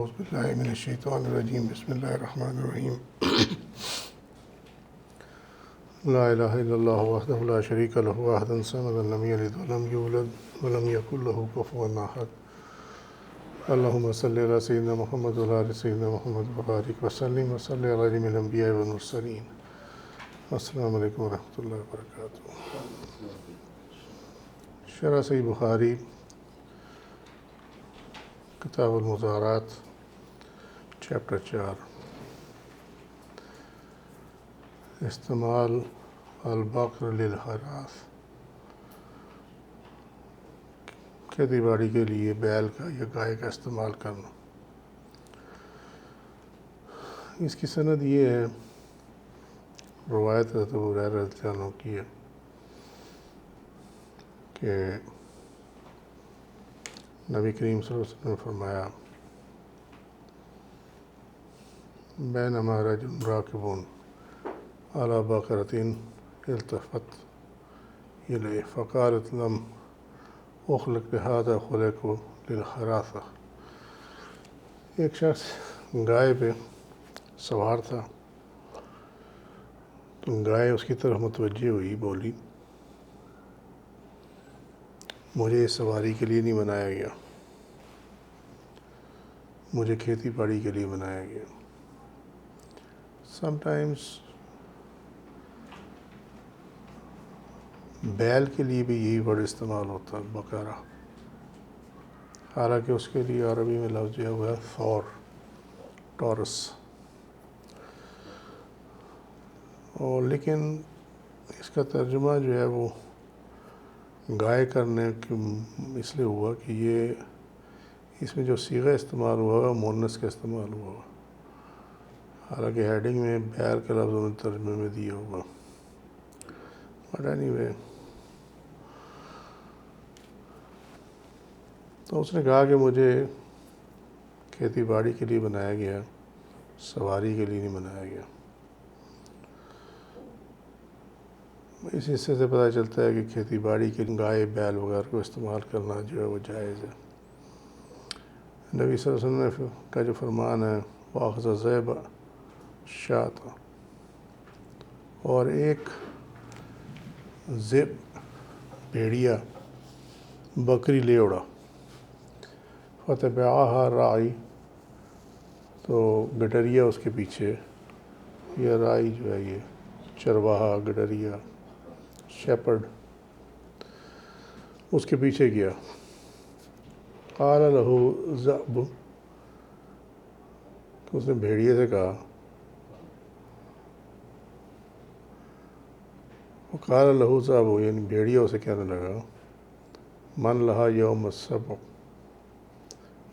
اعوذ باللہ من الشیطان الرجیم بسم اللہ الرحمن الرحیم لا الہ الا اللہ وحدہ لا شریک لہ احد الصمد لم یلد ولم یولد ولم یکن لہ کفوا احد اللہم صلی علی سیدنا محمد وعلی آل سیدنا محمد وبارک وسلم وصلی علی جمیع الانبیاء والمرسلین. السلام علیکم ورحمۃ اللہ وبرکاتہ. شرح صحیح بخاری کتاب المظاہرات چیپٹر 4 استعمال البقر للحراث، کھیتی باڑی کے لیے بیل کا یا گائے کا استعمال کرنا. اس کی سند یہ ہے، روایت حضرت ابو ہریرہ رضی اللہ عنہ کی ہے کہ نبی کریم صلی اللہ علیہ وسلم نے فرمایا بینما رجل راکب علی بقرۃ التفت الیہ فقالت لم اخلق لہذا خلقت للحراثہ. ایک شخص گائے پہ سوار تھا تو گائے اس کی طرف متوجہ ہوئی، بولی مجھے اس سواری کے لیے نہیں بنایا گیا، مجھے کھیتی باڑی کے لیے بنایا گیا. سم ٹائمز بیل کے لیے بھی یہی ورڈ استعمال ہوتا ہے، بقرہ، حالانکہ اس کے لیے عربی میں لفظ جو ہے وہ ہے ثور، ٹورس. اور لیکن اس کا ترجمہ جو ہے وہ گائے کرنے کی اس لیے ہوا کہ یہ اس میں جو صیغہ استعمال ہوا ہے مؤنث کا استعمال ہوا ہے، حالانکہ ہیڈنگ میں بیل کا لفظ انہوں نے ترجمے میں دیا ہوگا. بٹ اینی وے، تو اس نے کہا کہ مجھے کھیتی باڑی کے لیے بنایا گیا، سواری کے لیے نہیں بنایا گیا. اس حصے سے پتہ چلتا ہے کہ کھیتی باڑی کے گائے بیل وغیرہ کو استعمال کرنا جو ہے وہ جائز ہے. نبی صلی اللہ علیہ وسلم کا جو فرمان ہے وَأَخْذَ الذِّئْبَ الشَّاةَ، اور ایک ذئب بھیڑیا بکری لے اڑا، فَتَبِعَهَا الرَّاعِي، تو گڈریا اس کے پیچھے، یا رائی جو ہے یہ چرواہا، گڈریا، شیپرڈ، اس کے پیچھے گیا. قال له الذئب، اس نے بھیڑیے سے کہا، قال له الذئب، یعنی بھیڑیا اسے کہنے لگا، من لہا یوم السبت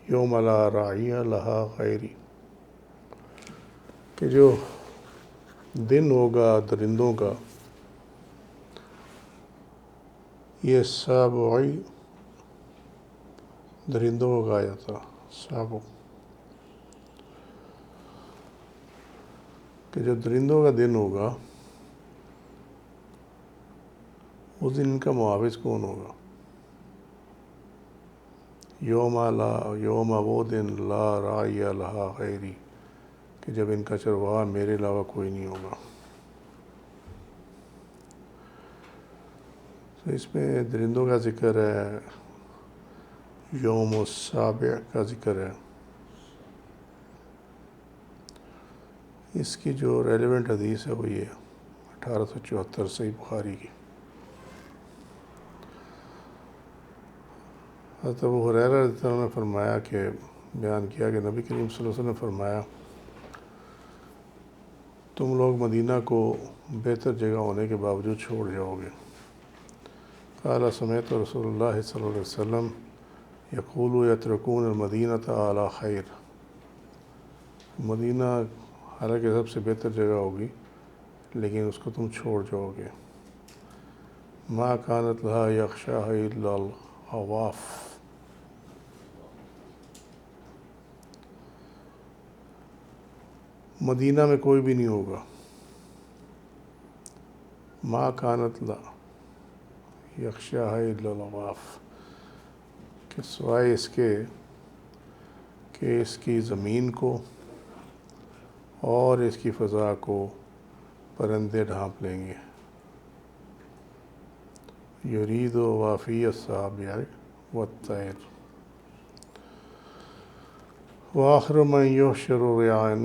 یوم لا راعی لہا غیری، کہ جو دن ہوگا درندوں کا، یہ سابعی درندوں کو کہا جاتا، سابع، کہ جو درندوں کا دن ہوگا اس دن ان کا محافظ کون ہوگا. یوم وہ دن لا راعی لہا غیری، کہ جب ان کا چرواہا میرے علاوہ کوئی نہیں ہوگا. تو اس میں درندوں کا ذکر ہے، یوم السابع کا ذکر ہے. اس کی جو ریلیونٹ حدیث ہے وہ یہ 1874 صحیح بخاری کی. حضرت ابو ہریرہ رضی اللہ عنہ نے فرمایا کہ بیان کیا کہ نبی کریم صلی اللہ علیہ وسلم نے فرمایا تم لوگ مدینہ کو بہتر جگہ ہونے کے باوجود چھوڑ جاؤ گے. قال سمعت رسول اللہ صلی اللہ علیہ وسلم یقول یترکون المدینۃ علی خیر، مدینہ حالانکہ سب سے بہتر جگہ ہوگی لیکن اس کو تم چھوڑ جاؤ گے. ما کانت لہا یغشاہا الا العواف، مدینہ میں کوئی بھی نہیں ہوگا. ما کانت لا یغشاہا الا العواف، کہ سوائے اس کے کہ اس کی زمین کو اور اس کی فضا کو پرندے ڈھانپ لیں گے. یرید و وافی الصابع والطیر وآخر من یحشر الریعان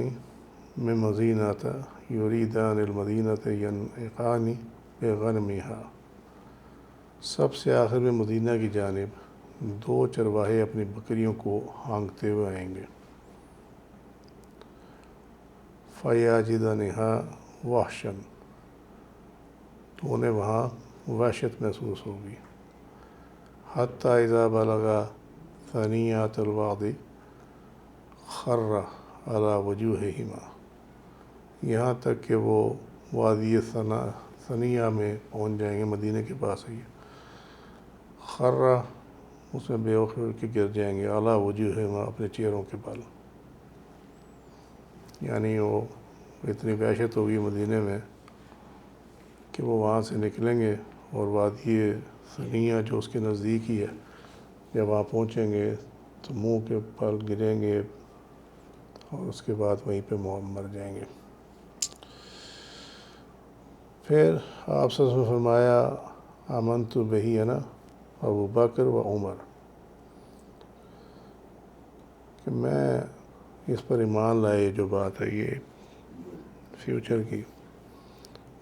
من مدینۃ یریدان المدینۃ ینعقان بغنمہا. سب سے آخر میں مدینہ کی جانب 2 چرواہے اپنی بکریوں کو ہانکتے ہوئے آئیں گے. فَيَجِدَنِهَا وَحْشًا، تو انہیں وہاں وحشت محسوس ہوگی. حَتَّى إِذَا بَلَغَ ثَنِيَّةَ الْوَادِ خَرَّ عَلَى وُجُوهِهِمَا، یہاں تک کہ وہ وادی ثنیہ میں پہنچ جائیں گے، مدینہ کے پاس ہی. خرّ، اس میں بے وقوع کے گر جائیں گے، علی وجوہہما، اپنے چہروں کے بل. یعنی وہ اتنی وحشت ہوگی مدینہ میں کہ وہ وہاں سے نکلیں گے اور وادی ثنیہ جو اس کے نزدیک ہی ہے، جب وہاں پہنچیں گے تو منہ کے بل گریں گے اور اس کے بعد وہیں پہ مر جائیں گے. پھر آپ صلی اللہ علیہ وسلم نے فرمایا آمنت بہی انا ابو بکر و عمر، کہ میں اس پر ایمان لائے، جو بات ہے یہ فیوچر کی.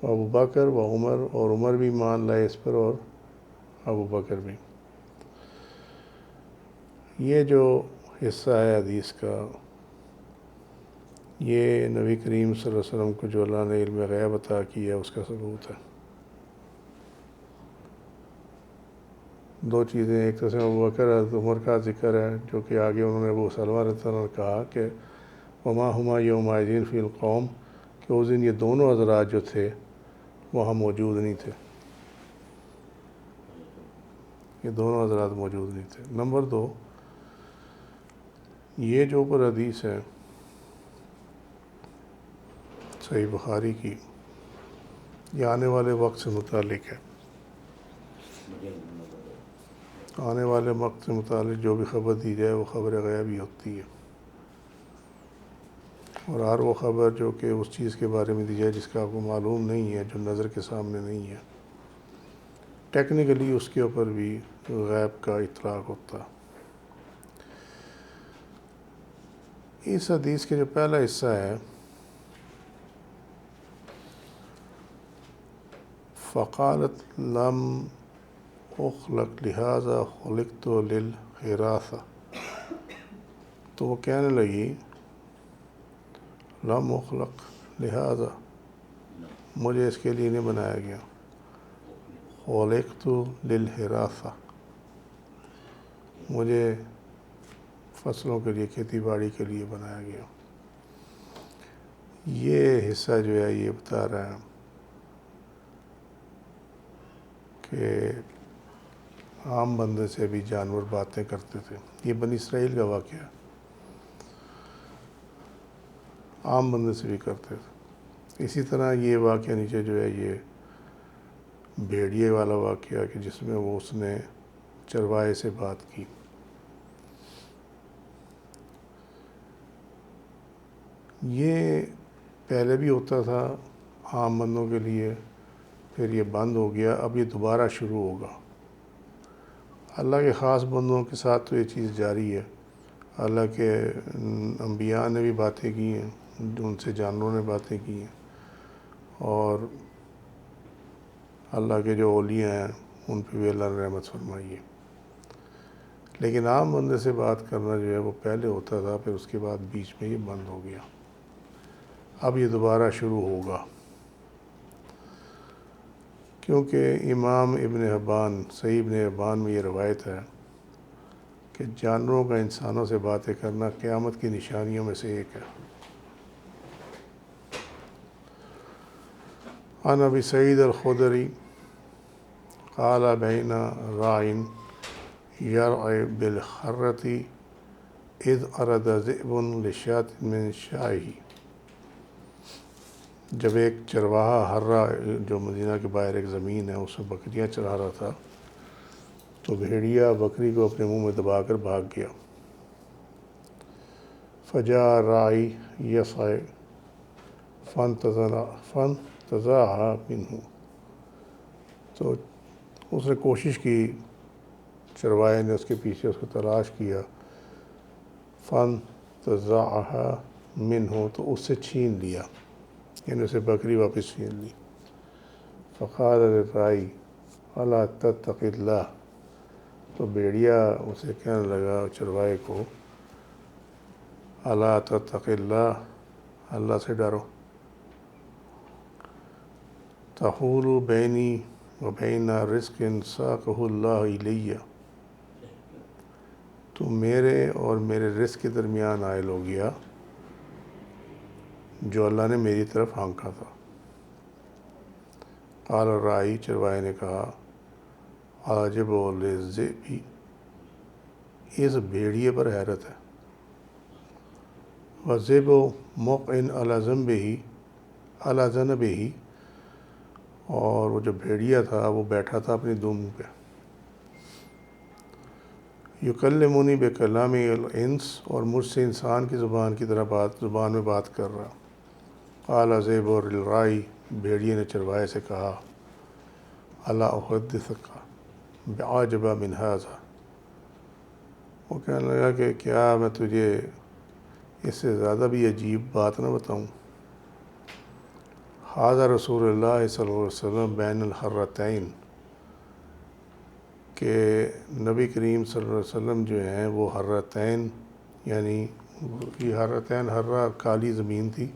ابو بکر و عمر، اور عمر بھی ایمان لائے اس پر، اور ابو بکر بھی. یہ جو حصہ ہے حدیث کا، یہ نبی کریم صلی اللہ علیہ وسلم کو جو اللہ نے علم غیب عطا کیا ہے اس کا ثبوت ہے. 2 چیزیں، ایک تو ابو بکر حضرت عمر کا ذکر ہے، جو کہ آگے انہوں نے ابو سلمہ رضی اللہ عنہ نے کہا کہ وما ہما یومئذ فی القوم، کہ اس دن یہ دونوں حضرات جو تھے وہاں موجود نہیں تھے. یہ دونوں حضرات موجود نہیں تھے. نمبر 2، یہ جو اوپر حدیث ہے صحیح بخاری کی، یہ آنے والے وقت سے متعلق ہے. آنے والے وقت سے متعلق جو بھی خبر دی جائے وہ خبر غیب ہی ہوتی ہے، اور ہر وہ خبر جو کہ اس چیز کے بارے میں دی جائے جس کا آپ کو معلوم نہیں ہے، جو نظر کے سامنے نہیں ہے، ٹیکنیکلی اس کے اوپر بھی غیب کا اطلاق ہوتا. اس حدیث کے جو پہلا حصہ ہے، فقالت لم اخلق لہذا خلقت للحراثہ، تو وہ کہنے لگی لم اخلق لہذا، مجھے اس کے لیے نہیں بنایا گیا. خلقت للحراثہ، مجھے فصلوں کے لیے، کھیتی باڑی کے لیے بنایا گیا. یہ حصہ جو ہے یہ بتا رہا ہے کہ عام بندے سے بھی جانور باتیں کرتے تھے. یہ بنی اسرائیل کا واقعہ ہے، عام بندے سے بھی کرتے تھے. اسی طرح یہ واقعہ نیچے جو ہے یہ بھیڑیے والا واقعہ، کہ جس میں وہ اس نے چرواہے سے بات کی. یہ پہلے بھی ہوتا تھا عام بندوں کے لیے، پھر یہ بند ہو گیا، اب یہ دوبارہ شروع ہوگا. اللہ کے خاص بندوں کے ساتھ تو یہ چیز جاری ہے. اللہ کے انبیاء نے بھی باتیں کی ہیں، ان سے جانوروں نے باتیں کی ہیں، اور اللہ کے جو اولیاء ہیں ان پہ بھی اللہ نے رحمت فرمائی ہے. لیکن عام بندے سے بات کرنا جو ہے وہ پہلے ہوتا تھا، پھر اس کے بعد بیچ میں یہ بند ہو گیا. اب یہ دوبارہ شروع ہوگا، کیونکہ امام ابن حبان، صحیح ابن حبان میں یہ روایت ہے کہ جانوروں کا انسانوں سے باتیں کرنا قیامت کی نشانیوں میں سے ایک ہے. عن ابی سعید الخدری قال بین راع یرعی بالحرۃ اذ ارد ذئب لشاة من شائہ، جب ایک چرواہا ہرہ جو مدینہ کے باہر ایک زمین ہے اس میں بکریاں چرا رہا تھا، تو بھیڑیا بکری کو اپنے منہ میں دبا کر بھاگ گیا. فجا رائی یسعی فانتزعها منہ، تو اس نے کوشش کی، چروائے نے اس کے پیچھے اس کو تلاش کیا، فانتزعها منہ، تو اس سے چھین لیا، یعنی اسے بکری واپس چھین لی۔ فقال للراعی الا تتق اللہ، تو بھیڑیا اسے کہنے لگا چروائے کو، الا تتق اللہ، اللہ سے ڈرو، تحول بینی وبین رزق ساقہ اللہ الی، تو میرے اور میرے رزق کے درمیان حائل ہو گیا جو اللہ نے میری طرف ہانکا تھا۔ قال الراعی، چروائے نے کہا، عجب للذئب، اس بھیڑیے پر حیرت ہے، والذئب موقع علی ذنبہ، اور وہ جو بھیڑیا تھا وہ بیٹھا تھا اپنی دم پہ، یکلمنی بکلام الانس، اور مجھ سے انسان کی زبان کی طرح زبان میں بات کر رہا۔ قال الذئب للراعی، بھیڑیے نے چروائے سے کہا، الا احدثک بعجب من ھذا، وہ کہنے لگا کہ کیا میں تجھے اس سے زیادہ بھی عجیب بات نہ بتاؤں؟ ھذا رسول اللہ صلی اللہ علیہ وسلم بین الحرتین، کہ نبی کریم صلی اللہ علیہ وسلم جو ہیں وہ حرتین، یعنی یہ حرتین، حرہ کالی زمین تھی،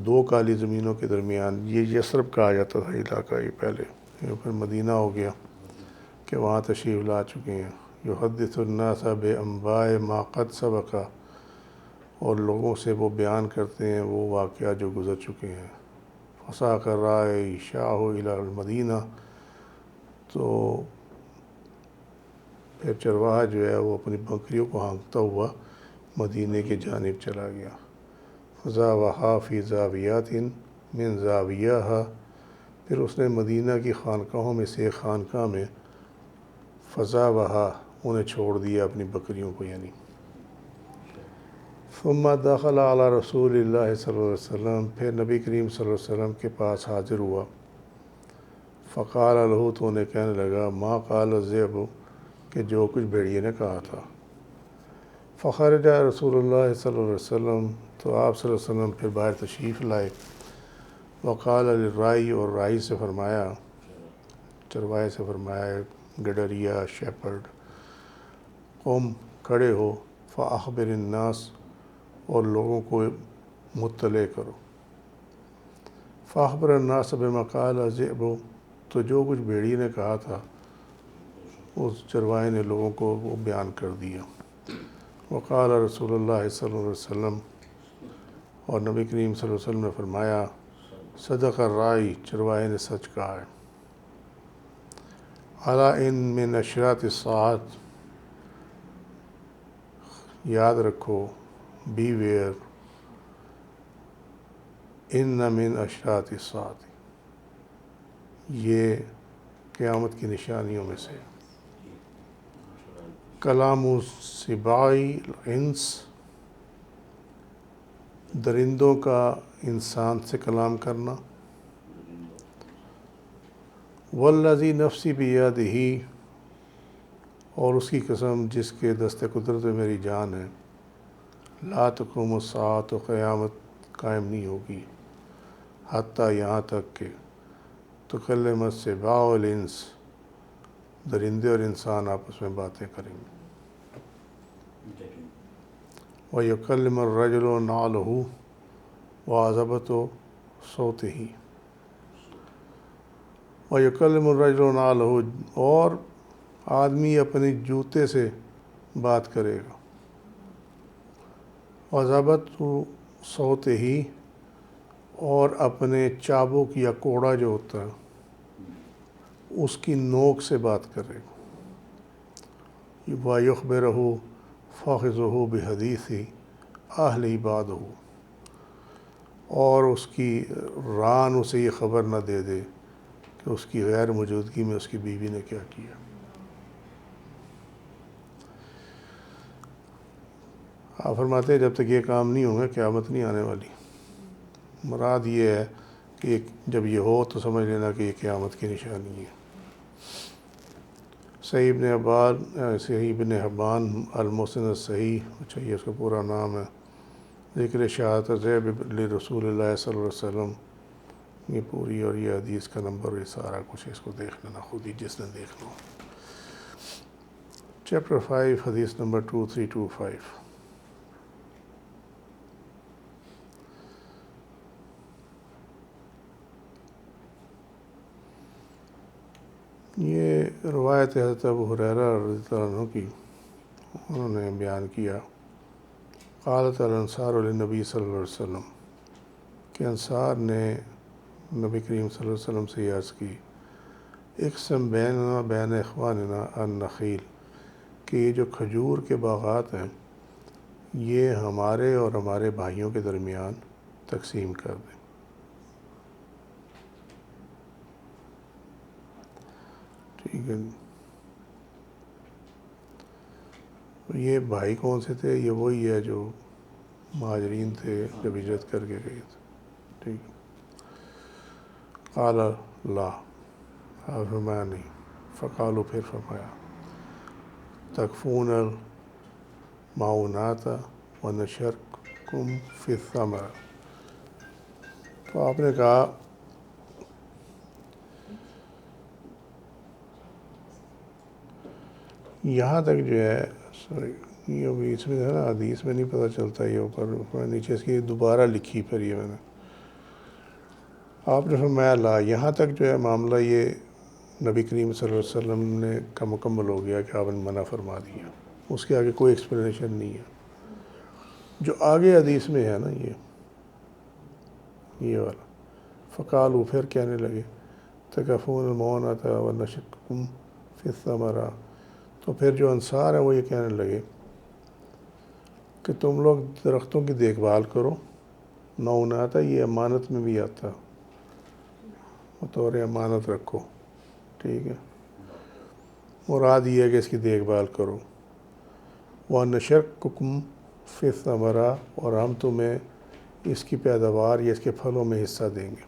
دو کالی زمینوں کے درمیان، یہ یثرب کہا جاتا تھا علاقہ، یہ پہلے، یہ پھر مدینہ ہو گیا کہ وہاں تشریف لا چکے ہیں۔ یحدث الناس بانباء ما قد سبق، اور لوگوں سے وہ بیان کرتے ہیں وہ واقعات جو گزر چکے ہیں۔ فساق الراعی شاہ الی المدینہ، تو پھر چرواہا جو ہے وہ اپنی بکریوں کو ہانکتا ہوا مدینے کی جانب چلا گیا۔ فزاوہا فی زاویات من زاویہا، پھر اس نے مدینہ کی خانقاہوں میں سے ایک خانقاہ میں فزاوہا، انہیں چھوڑ دیا اپنی بکریوں کو یعنی۔ ثم دخل علی رسول اللہ صلی اللہ علیہ وسلم، پھر نبی کریم صلی اللہ علیہ وسلم کے پاس حاضر ہوا۔ فقال له، تو انہیں کہنے لگا، ما قال الذئب، کہ جو کچھ بھیڑیے نے کہا تھا۔ فخرج رسول اللہ صلی اللہ علیہ وسلم، تو آپ صلی اللہ علیہ وسلم پھر باہر تشریف لائے۔ وقال للراعی، اور راعی سے فرمایا، چروائے سے فرمایا، گڈریا شیپرڈ، قم، کھڑے ہو، فاخبر الناس، اور لوگوں کو مطلع کرو۔ فاخبر الناس بما قال الذئب، تو جو کچھ بھیڑیے نے کہا تھا اس چروائے نے لوگوں کو وہ بیان کر دیا۔ وقال رسول اللہ صلی اللہ علیہ وسلم، اور نبی کریم صلی اللہ علیہ وسلم نے فرمایا، صدق الراعی، چروائے نے سچ کہا ہے۔ الا ان من اشراط الساعات، یاد رکھو، بی ویئر، ان من اشراط الساعات، یہ قیامت کی نشانیوں میں سے۔ کلام سباع الانس، درندوں کا انسان سے کلام کرنا۔ والذی نفسی بیدہ، اور اس کی قسم جس کے دست قدرت میں میری جان ہے، لا تقوم الساعۃ، قیامت قائم نہیں ہوگی، حتیٰ یہاں تک کہ تکلم السباع الانس، درندے اور انسان آپس میں باتیں کریں گے۔ وَيُكَلِّمُ الرَّجُلُ نَعْلَهُ وَعَزَبَتُ صَوْتِهِ، وَيُكَلِّمُ الرَّجُلُ نَعْلَهُ، اور آدمی اپنے جوتے سے بات کرے گا، وَعَزَبَتُ صَوْتِهِ، اور اپنے چابک یا کوڑا جو ہوتا ہے اس کی نوک سے بات کرے گا۔ وَيُخْبِرُهُ فَاخِذُهُ بِحَدِيثِ أَهْلِ بَعْدَهُ، اور اس کی ران اسے یہ خبر نہ دے دے کہ اس کی غیر موجودگی میں اس کی بیوی نے کیا کیا۔ آپ فرماتے ہیں جب تک یہ کام نہیں ہوں گے قیامت نہیں آنے والی. مراد یہ ہے کہ جب یہ ہو تو سمجھ لینا کہ یہ قیامت کی نشانی ہے. صحیح ابن حبان المسند الصحیح، اچھا یہ اس کا پورا نام ہے، ذکر شہادت زیب لرسول اللہ صلی اللہ علیہ وسلم، یہ پوری اور یہ حدیث کا نمبر یہ سارا کچھ اس کو دیکھ لینا خود ہی جس نے دیکھنا ہو. چیپٹر 5 حدیث نمبر 2325. یہ روایت حضرت ابو ہریرہ رضی اللہ عنہ کی، انہوں نے بیان کیا قالت الانصار للنبی صلی اللہ علیہ وسلم کہ انصار نے نبی کریم صلی اللہ علیہ وسلم سے یہ عرض کی اقسم بیننا بین اخواننا النخیل، کہ یہ جو کھجور کے باغات ہیں یہ ہمارے اور ہمارے بھائیوں کے درمیان تقسیم کر دیں. ٹھیک ہے. یہ بھائی کون سے تھے؟ یہ وہی ہے جو مہاجرین تھے جب ہجرت کر کے گئے تھے. ٹھیک ہے. قال لا، آپ فرمایا نہیں. فقالو، پھر فرمایا تکفون المعونات ونشرکم فی الثمر. تو آپ نے کہا یہاں تک جو ہے، یہ ابھی اس میں ہے نا حدیث میں نہیں پتہ چلتا، یہ اوپر نیچے اس کی دوبارہ لکھی پھر یہ میں نے، آپ نے فرمایا لا، یہاں تک جو ہے معاملہ یہ نبی کریم صلی اللہ علیہ وسلم نے کا مکمل ہو گیا کہ آپ نے منع فرما دیا، اس کے آگے کوئی ایکسپلینیشن نہیں ہے. جو آگے حدیث میں ہے نا یہ والا، فقالو، پھر کہنے لگے تکفون المعونۃ ونشرکم فی الثمر، تو پھر جو انصار ہیں وہ یہ کہنے لگے کہ تم لوگ درختوں کی دیکھ بھال کرو. معونات یہ امانت میں بھی آتا، بطور امانت رکھو. ٹھیک ہے. مراد یہ ہے کہ اس کی دیکھ بھال کرو. وَنَشَرْكُكُمْ فِي الثَّمَرَةِ، اور ہم تمہیں اس کی پیداوار یا اس کے پھلوں میں حصہ دیں گے.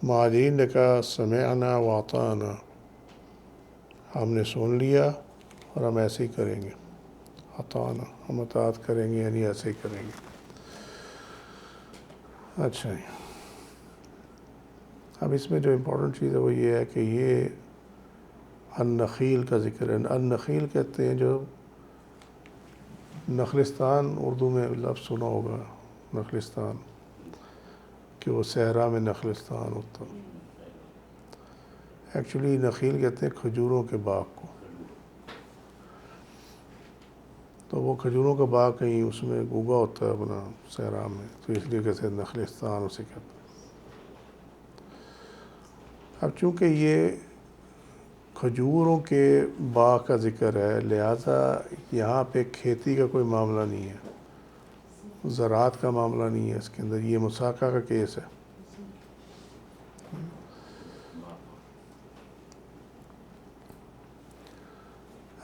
مہاجرین نے کہا سمعنا وَأَطَعْنَا، ہم نے سن لیا اور ہم ایسے ہی کریں گے. اطعنا، ہم اطاعت کریں گے یعنی ایسے ہی کریں گے. اچھا جی. اب اس میں جو امپورٹنٹ چیز ہے وہ یہ ہے کہ یہ النخیل کا ذکر ہے. النخیل کہتے ہیں جو نخلستان، اردو میں لفظ سنا ہوگا نخلستان، کہ وہ صحرا میں نخلستان ہوتا. ایکچولی نخیل کہتے ہیں کھجوروں کے باغ کو. تو وہ کھجوروں کا باغ کہیں اس میں اگا ہوتا ہے اپنا صحرا میں، تو اس لیے کہتے ہیں نخلستان اسے کہتے ہیں. اب چونکہ یہ کھجوروں کے باغ کا ذکر ہے لہذا یہاں پہ کھیتی کا کوئی معاملہ نہیں ہے، زراعت کا معاملہ نہیں ہے اس کے اندر. یہ مساقہ کا کیس ہے.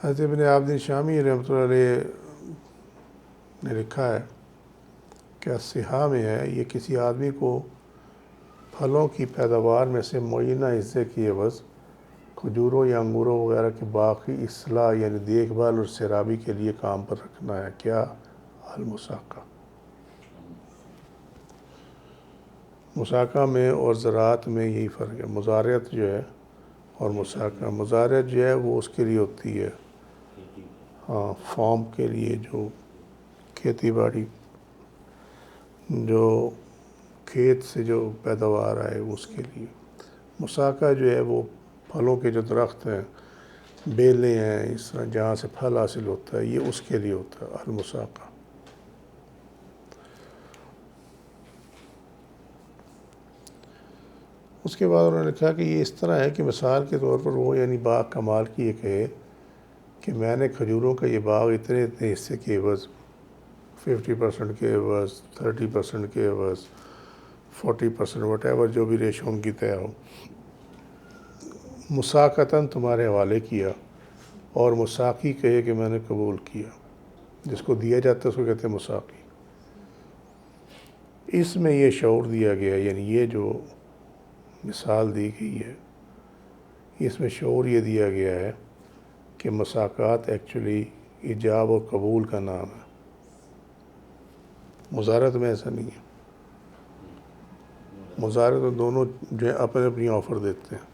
حضرت ابن عابدین شامی رحمۃ اللہ علیہ نے لکھا ہے کہ صحا میں ہے یہ کسی آدمی کو پھلوں کی پیداوار میں سے معینہ حصے کی عوض کھجوروں یا انگوروں وغیرہ کے باغ کی اصلاح یعنی دیکھ بھال اور سیرابی کے لیے کام پر رکھنا ہے. کیا؟ المساقہ. مساقہ میں اور زراعت میں یہی فرق ہے. مزارعت جو ہے اور مساقہ، مزارعت جو ہے وہ اس کے لیے ہوتی ہے ہاں فارم کے لیے، جو کھیتی باڑی، جو کھیت سے جو پیداوار آئے اس کے لیے. مساقہ جو ہے وہ پھلوں کے جو درخت ہیں، بیلیں ہیں، اس طرح جہاں سے پھل حاصل ہوتا ہے، یہ اس کے لیے ہوتا ہے المساقہ. اس کے بعد انہوں نے لکھا کہ یہ اس طرح ہے کہ مثال کے طور پر وہ یعنی باغ کا مالک یہ کہے کہ میں نے کھجوروں کا یہ باغ اتنے اتنے حصے کے عوض 50% کے عوض 30% کے عوض 40% وٹ ایور جو بھی ریشو ان کی طے ہو، مساقتاً تمہارے حوالے کیا، اور مساقی کہے کہ میں نے قبول کیا. جس کو دیا جاتا ہے اس کو کہتے ہیں مساقی۔ اس میں یہ شعور دیا گیا ہے، یعنی یہ جو مثال دی گئی ہے اس میں شعور یہ دیا گیا ہے کہ مساقات ایکچولی ایجاب اور قبول کا نام ہے، مزارت میں ایسا نہیں ہے۔ مزارت میں دونوں جو ہے اپنے اپنی آفر دیتے ہیں،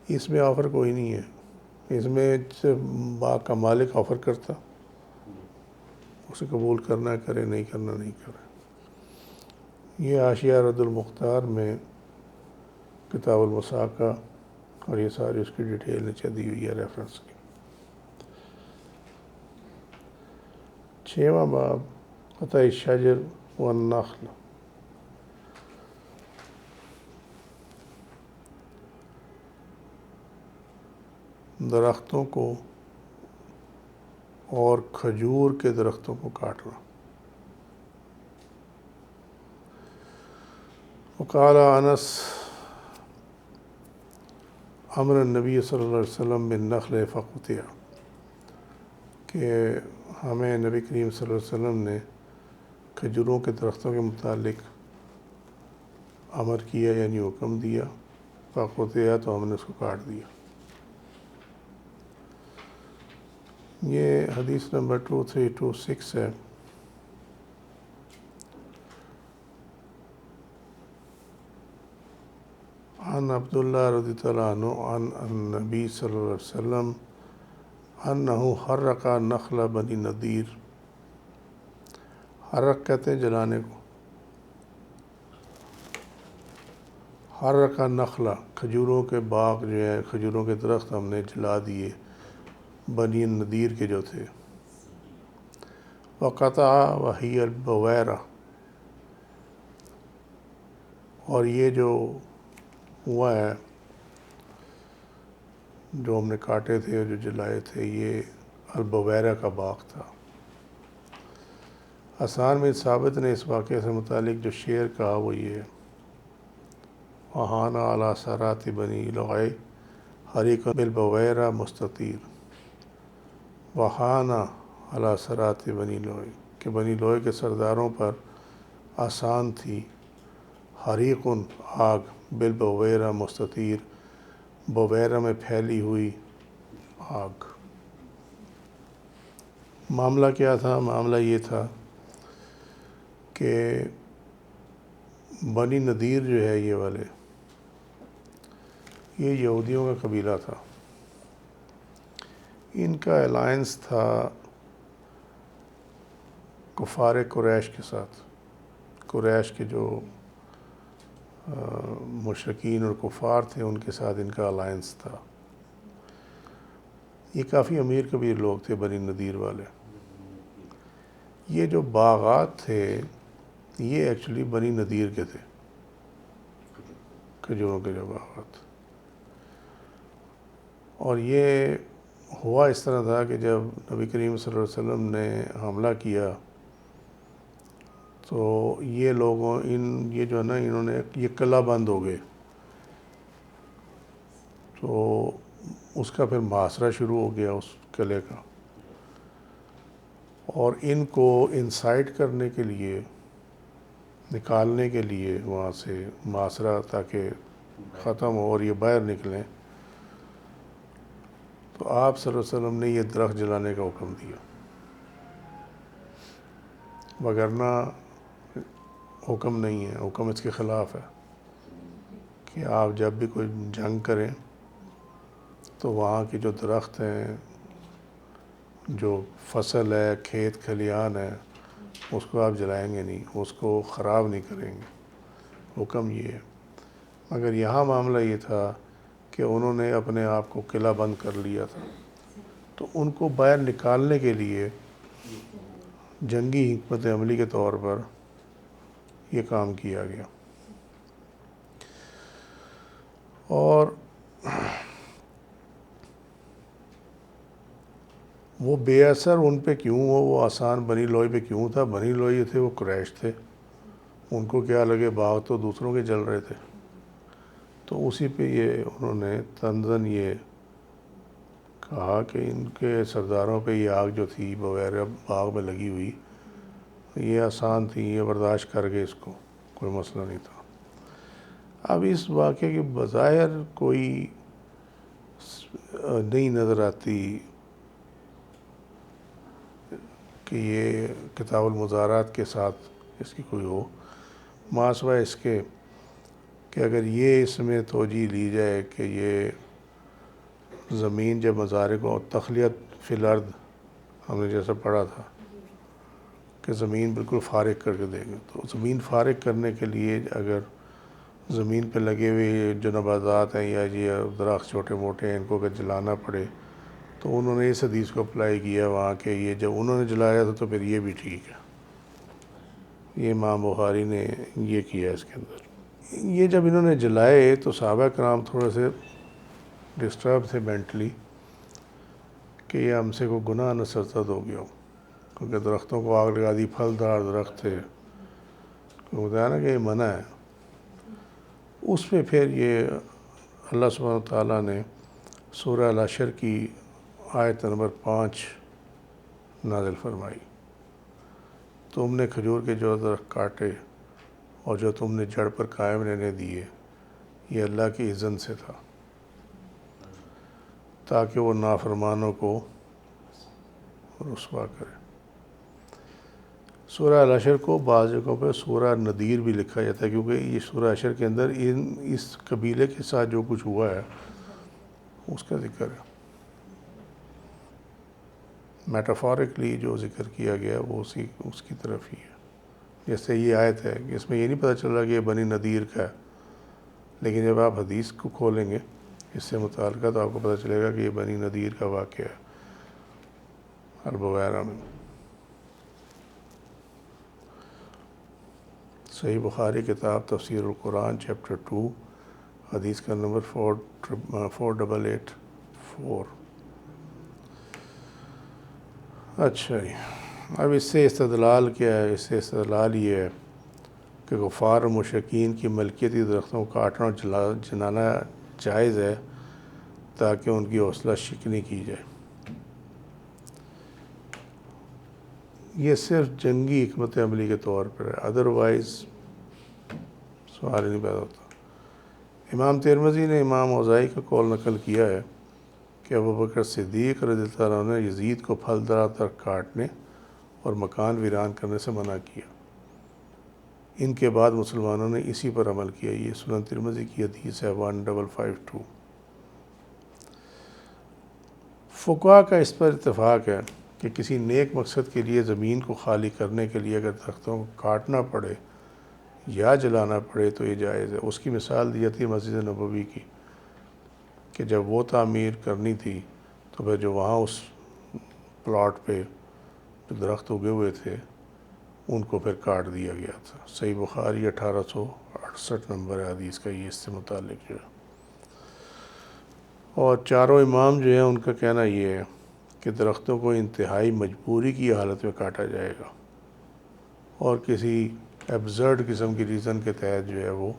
اس میں آفر کوئی نہیں ہے۔ اس میں صرف باغ کا مالک آفر کرتا، اسے قبول کرنا کرے، نہیں کرنا نہیں کرے۔ یہ حاشیہ رد المختار میں کتاب المساقہ اور یہ ساری اس کی ڈیٹیل نیچے دی ہوئی ہے ریفرنس کی۔ 6واں باب قطع الشجر والنخل۔ درختوں کو اور کھجور کے درختوں کو کاٹنا۔ وقال انس امر النبی صلی اللہ علیہ وسلم بالنخل فقطع، کہ ہمیں نبی کریم صلی اللہ علیہ وسلم نے کھجوروں کے درختوں کے متعلق امر کیا، یعنی حکم دیا، فقطع تو ہم نے اس کو کاٹ دیا۔ یہ حدیث نمبر 2326 ہے۔ عن عبداللہ رضی اللہ عنہ عن النبی صلی اللہ علیہ وسلم انہ حرق نخل بنی نذیر۔ حرق کہتے ہیں جلانے کو۔ حرق نخل، کھجوروں کے باغ جو ہے، کھجوروں کے درخت ہم نے جلا دیے، بنی نذیر کے جو تھے۔ وقطع وہی البویرہ، اور یہ جو ہوا ہے، جو ہم نے کاٹے تھے اور جو جلائے تھے، یہ البویرہ کا باغ تھا۔ حسان بن ثابت نے اس واقعے سے متعلق جو شعر کہا وہ یہ ہے: وہانا علی سرات بنی لوی حریق بالبویرہ مستطیر۔ وہانا علی سرات بنی لوی، کہ بنی لوی کے سرداروں پر آسان تھی، حریق آگ، بالبویرہ مستطیر، بویرہ میں پھیلی ہوئی آگ۔ معاملہ کیا تھا؟ معاملہ یہ تھا کہ بنی نذیر جو ہے یہ والے، یہ یہودیوں کا قبیلہ تھا۔ ان کا الائنس تھا کفار قریش کے ساتھ۔ قریش کے جو مشرکین اور کفار تھے ان کے ساتھ ان کا الائنس تھا۔ یہ کافی امیر کبیر لوگ تھے بنی نذیر والے۔ یہ جو باغات تھے یہ ایکچولی بنی نذیر کے تھے، کھجوروں کے جو باغات۔ اور یہ ہوا اس طرح تھا کہ جب نبی کریم صلی اللہ علیہ وسلم نے حملہ کیا تو یہ لوگوں یہ جو ہے نا انہوں نے یہ قلعہ بند ہو گئے، تو اس کا پھر محاصرہ شروع ہو گیا اس قلعے کا، اور ان کو انسائٹ کرنے کے لیے، نکالنے کے لیے وہاں سے محاصرہ تاکہ ختم ہو اور یہ باہر نکلیں، تو آپ صلی اللہ علیہ وسلم نے یہ درخت جلانے کا حکم دیا، وگرنہ حکم نہیں ہے، حکم اس کے خلاف ہے کہ آپ جب بھی کوئی جنگ کریں تو وہاں کی جو درخت ہیں، جو فصل ہے، کھیت کھلیان ہے، اس کو آپ جلائیں گے نہیں، اس کو خراب نہیں کریں گے، حکم یہ ہے۔ مگر یہاں معاملہ یہ تھا کہ انہوں نے اپنے آپ کو قلعہ بند کر لیا تھا، تو ان کو باہر نکالنے کے لیے جنگی حکمت عملی کے طور پر یہ کام کیا گیا۔ اور وہ بے اثر ان پہ کیوں ہو، وہ آسان بنی لوئی پہ کیوں تھا؟ بنی لوئی تھے وہ قریش تھے، ان کو کیا لگے، باغ تو دوسروں کے جل رہے تھے، تو اسی پہ یہ انہوں نے تنزن یہ کہا کہ ان کے سرداروں پہ یہ آگ جو تھی بغیر باغ میں لگی ہوئی یہ آسان تھی، یہ برداشت کر گئے، اس کو کوئی مسئلہ نہیں تھا۔ اب اس واقعے کی بظاہر کوئی نہیں نظر آتی کہ یہ کتاب المزارات کے ساتھ اس کی کوئی ہو، ماسوائے اس کے کہ اگر یہ اس میں توجہ لی جائے کہ یہ زمین جب مزارع کو تخلیت فی الارض ہم نے جیسا پڑھا تھا کہ زمین بالکل فارغ کر کے دیں گے، تو زمین فارغ کرنے کے لیے اگر زمین پہ لگے ہوئے جو نباتات ہیں یا یہ درخت چھوٹے موٹے ہیں ان کو اگر جلانا پڑے تو انہوں نے اس حدیث کو اپلائی کیا وہاں کہ یہ جب انہوں نے جلایا تھا تو پھر یہ بھی ٹھیک ہے۔ یہ امام بخاری نے یہ کیا اس کے اندر۔ یہ جب انہوں نے جلائے تو صحابہ کرام تھوڑے سے ڈسٹرب تھے مینٹلی کہ یہ ہم سے کوئی گناہ نہ سرزد ہو گیا ہو، کیونکہ درختوں کو آگ لگا دی، پھلدار درخت تھے، کیونکہ بتایا نا کہ یہ منع ہے۔ اس پہ پھر یہ اللہ سبحانہ وتعالیٰ نے سورہ الحشر کی آیت نمبر 5 نازل فرمائی، تم نے کھجور کے جو درخت کاٹے اور جو تم نے جڑ پر قائم رہنے دیے یہ اللہ کی اذن سے تھا تاکہ وہ نافرمانوں کو رسوا کرے۔ سورہ الحشر کو بعض جگہوں پہ سورہ نذیر بھی لکھا جاتا ہے، کیونکہ یہ سورہ الحشر کے اندر اس قبیلے کے ساتھ جو کچھ ہوا ہے اس کا ذکر ہے۔ میٹافورکلی جو ذکر کیا گیا وہ اس کی طرف ہی ہے۔ جیسے یہ آیت ہے کہ اس میں یہ نہیں پتہ چل رہا کہ یہ بنی نذیر کا ہے، لیکن جب آپ حدیث کو کھولیں گے اس سے متعلقہ تو آپ کو پتہ چلے گا کہ یہ بنی نذیر کا واقعہ ہے حرب وغیرہ میں۔ صحیح بخاری کتاب تفسیر القرآن چیپٹر 2 حدیث کا نمبر 4884۔ اچھا جی، اب اس سے استدلال کیا ہے؟ اس سے استدلال یہ ہے کہ کفار اور مشرکین کی ملکیتی درختوں کو کاٹنا اور جلانا جائز ہے تاکہ ان کی حوصلہ شکنی کی جائے۔ یہ صرف جنگی حکمت عملی کے طور پر ہے، ادروائز سوال ہی نہیں پیدا ہوتا۔ امام ترمذی نے امام اوزاعی کا قول نقل کیا ہے کہ ابوبکر صدیق رضی اللہ عنہ نے یزید کو پھلدار درخت کاٹنے اور مکان ویران کرنے سے منع کیا، ان کے بعد مسلمانوں نے اسی پر عمل کیا۔ یہ سنن ترمذی کی حدیث ہے 1552۔ فقہاء کا اس پر اتفاق ہے کہ کسی نیک مقصد کے لیے زمین کو خالی کرنے کے لیے اگر درختوں کو کاٹنا پڑے یا جلانا پڑے تو یہ جائز ہے۔ اس کی مثال دی جاتی ہے مسجد نبوی کی کہ جب وہ تعمیر کرنی تھی تو پھر جو وہاں اس پلاٹ پہ جو درخت اگے ہوئے تھے ان کو پھر کاٹ دیا گیا تھا۔ صحیح بخاری 1868 نمبر ہے حدیث کا، یہ اس سے متعلق جو ہے۔ اور چاروں امام جو ہیں ان کا کہنا یہ ہے کہ درختوں کو انتہائی مجبوری کی حالت میں کاٹا جائے گا اور کسی ایبزرڈ قسم کی ریزن کے تحت جو ہے وہ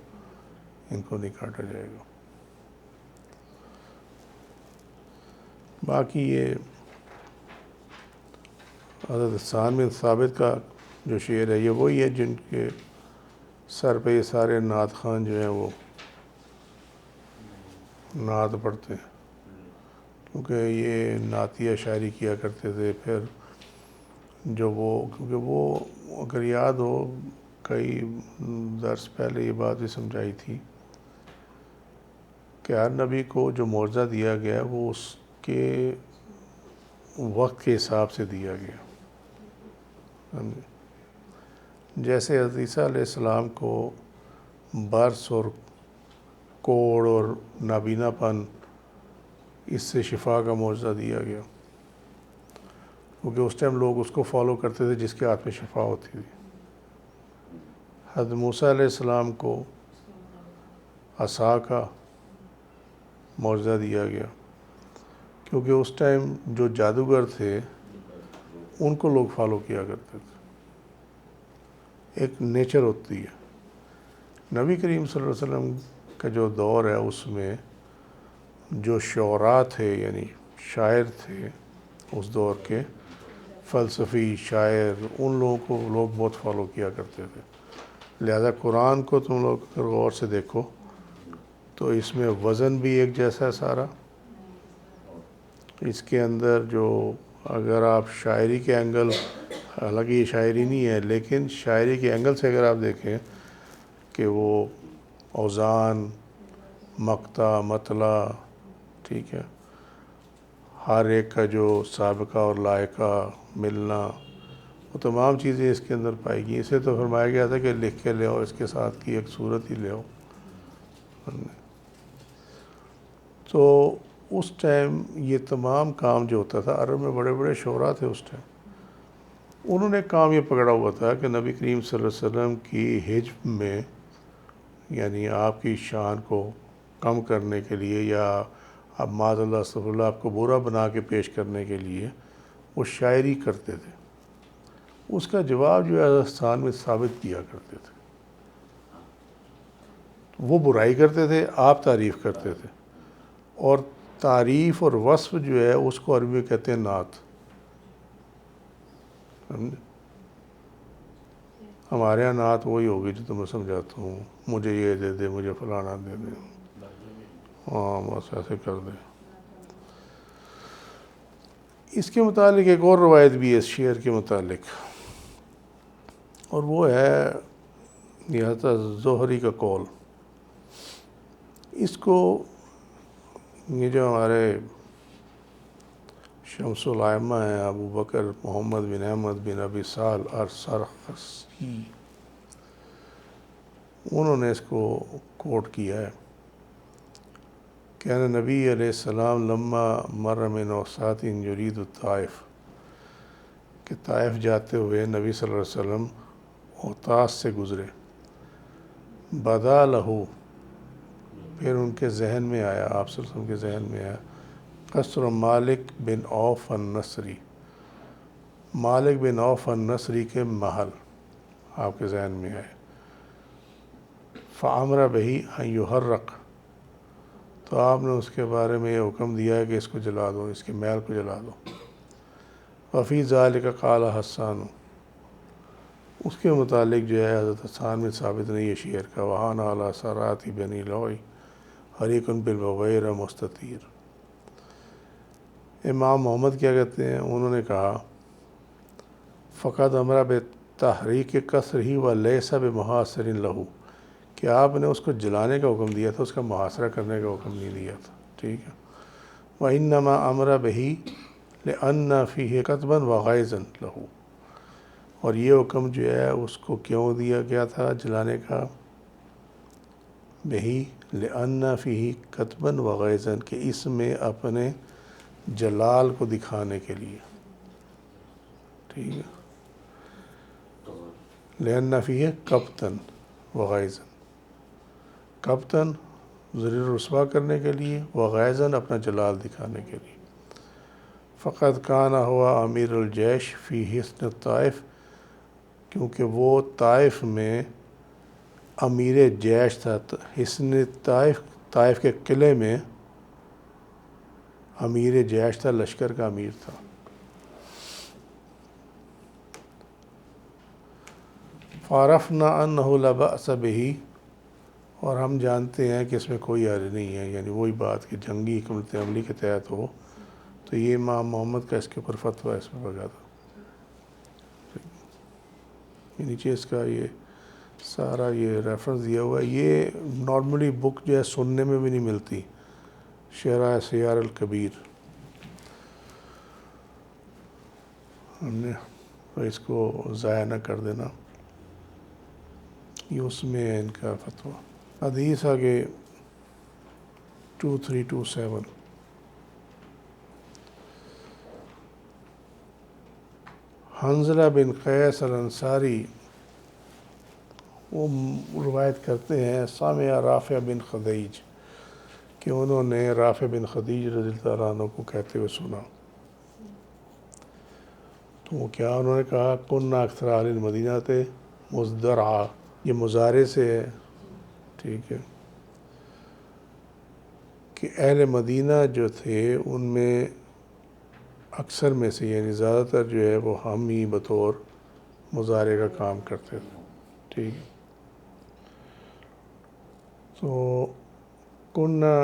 ان کو نہیں کاٹا جائے گا۔ باقی یہ حضرت حسان بن ثابت کا جو شعر ہے یہ وہی ہے جن کے سر پہ یہ سارے نعت خوان جو ہیں وہ نعت پڑھتے ہیں، کیونکہ یہ نعتیہ شاعری کیا کرتے تھے۔ پھر جو وہ کیونکہ وہ اگر یاد ہو کئی درس پہلے یہ بات بھی سمجھائی تھی کہ ہر نبی کو جو معجزہ دیا گیا وہ اس کے وقت کے حساب سے دیا گیا۔ جیسے حضرت عیسیٰ علیہ السلام کو برس اور کوڑ اور نابینا پن اس سے شفا کا معجزہ دیا گیا، کیونکہ اس ٹائم لوگ اس کو فالو کرتے تھے جس کے ہاتھ میں شفا ہوتی تھی۔ حضرت موسیٰ علیہ السلام کو عصا کا معجزہ دیا گیا، کیونکہ اس ٹائم جو جادوگر تھے ان کو لوگ فالو کیا کرتے تھے، ایک نیچر ہوتی ہے۔ نبی کریم صلی اللہ علیہ وسلم کا جو دور ہے اس میں جو شعراء تھے، یعنی شاعر تھے اس دور کے، فلسفی شاعر، ان لوگوں کو لوگ بہت فالو کیا کرتے تھے. لہذا قرآن کو تم لوگ اگر غور سے دیکھو تو اس میں وزن بھی ایک جیسا ہے سارا. اس کے اندر جو اگر آپ شاعری کے اینگل، حالانکہ یہ شاعری نہیں ہے لیکن شاعری کے اینگل سے اگر آپ دیکھیں کہ وہ اوزان، مقطع، مطلع، ٹھیک ہے، ہر ایک کا جو سابقہ اور لائقہ ملنا، وہ تمام چیزیں اس کے اندر پائی گئی. اسے تو فرمایا گیا تھا کہ لکھ کے لے آؤ، اس کے ساتھ کی ایک صورت ہی لے آؤ. تو اس ٹائم یہ تمام کام جو ہوتا تھا، عرب میں بڑے بڑے شعراء تھے اس ٹائم، انہوں نے کام یہ پکڑا ہوا تھا کہ نبی کریم صلی اللہ علیہ وسلم کی حجب میں، یعنی آپ کی شان کو کم کرنے کے لیے یا اب معاذ اللہ استغفر اللہ آپ کو برا بنا کے پیش کرنے کے لیے وہ شاعری کرتے تھے. اس کا جواب جو ہے آستان میں ثابت کیا کرتے تھے. وہ برائی کرتے تھے، آپ تعریف کرتے تھے. اور تعریف اور وصف جو ہے اس کو عربی میں کہتے ہیں نعت. ہمارے یہاں نعت وہی ہوگی جو تمہیں سمجھاتا ہوں، مجھے یہ دے دے، مجھے فلانا دے دے، ہاں بس ایسے کر دے. اس کے متعلق ایک اور روایت بھی ہے اس شعر کے متعلق، اور وہ ہے یہ حضرت زہری کا قول. اس کو یہ جو ہمارے شمس الائمہ ہیں ابو بکر محمد بن احمد بن ابی سال السرخسی، انہوں نے اس کو کوٹ کیا ہے کہ نبی علیہ السلام لما مر من اوساط یرید الطائف، کہ طائف جاتے ہوئے نبی صلی اللہ علیہ وسلم اوطاس سے گزرے. بدا لہو، پھر ان کے ذہن میں آیا، آپ صلی اللہ علیہ وسلم کے ذہن میں آیا، قصر مالک بن عوف النصری، مالک بن عوف النصری کے محل آپ کے ذہن میں آئے. فامر بہی ان یحرق، تو آپ نے اس کے بارے میں یہ حکم دیا ہے کہ اس کو جلا دو، اس کے محل کو جلا دو. وفی ذالک قال حسان، اس کے متعلق جو ہے حضرت حسان میں ثابت نہیں ہے شعر کا، وہان علی سرات بنی لوئی حریق بالبویر مستطیر. امام محمد کیا کہتے ہیں، انہوں نے کہا فقط امرا بتحریک قصر ہی و لیس بمحاصر لہو، کہ آپ نے اس کو جلانے کا حکم دیا تھا، اس کا محاصرہ کرنے کا حکم نہیں دیا تھا. ٹھیک ہے. وَإِنَّمَا أَمْرَ بِهِ لِأَنَّ فِيهِ قَطْبًا وَغَيْظًا لَهُ، اور یہ حکم جو ہے اس کو کیوں دیا گیا تھا جلانے کا، بہی لِأَنَّ فِيهِ قَطْبًا وَغَيْظًا، کہ اس میں اپنے جلال کو دکھانے کے لیے. ٹھیک ہے. لِأَنَّ فِيهِ قَبْطًا وَغَيْظًا، قبطاً ذلیل رسوا کرنے کے لیے، وغیظاً اپنا جلال دکھانے کے لیے. فقط کان ہوا امیر الجیش فی حصن الطائف، کیونکہ وہ طائف میں امیر جیش تھا. حصن طائف، طائف کے قلعے میں امیر جیش تھا، لشکر کا امیر تھا. فعرفنا انہ لا بأس بہ، اور ہم جانتے ہیں کہ اس میں کوئی حرج نہیں ہے، یعنی وہی بات کہ جنگی حکمت عملی کے تحت ہو. تو یہ امام محمد کا اس کے اوپر فتویٰ اس میں لگا تھا. نیچے اس کا یہ سارا یہ ریفرنس دیا ہوا ہے. یہ نارملی بک جو ہے سننے میں بھی نہیں ملتی، شرح سیار الکبیر. ہم نے اس کو ضائع نہ کر دینا، یہ اس میں ہے ان کا فتویٰ. حدیث آگے 2327. حنظلہ بن قیس الانصاری وہ روایت کرتے ہیں سامع رافع بن خدیج، کہ انہوں نے رافع بن خدیج رضی اللہ عنہ کو کہتے ہوئے سنا. تو وہ کیا انہوں نے کہا، کننا اکثر اہل المدینہ تھے مزدرعہ، یہ مضارع سے ہے. ٹھیک ہے، کہ اہل مدینہ جو تھے ان میں اکثر میں سے یعنی زیادہ تر جو ہے وہ ہم ہی بطور مضارع کا کام کرتے تھے. ٹھیک ہے. تو کننا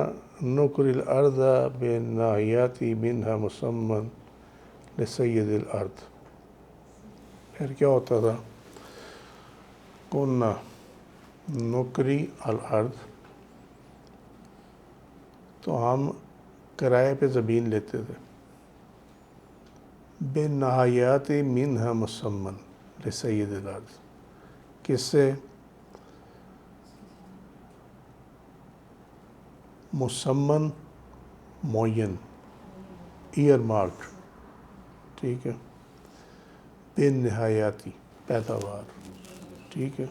نقر الارض بالناحیات منها مسمن لسید الارض. پھر کیا ہوتا تھا؟ کننا نقری الارض، تو ہم کرائے پہ زمین لیتے تھے. بالناحیات منها مسمن لسید الارض، کس سے؟ مسمن معین، ایئر مارکڈ. ٹھیک ہے. بے نہایاتی پیداوار. ٹھیک ہے،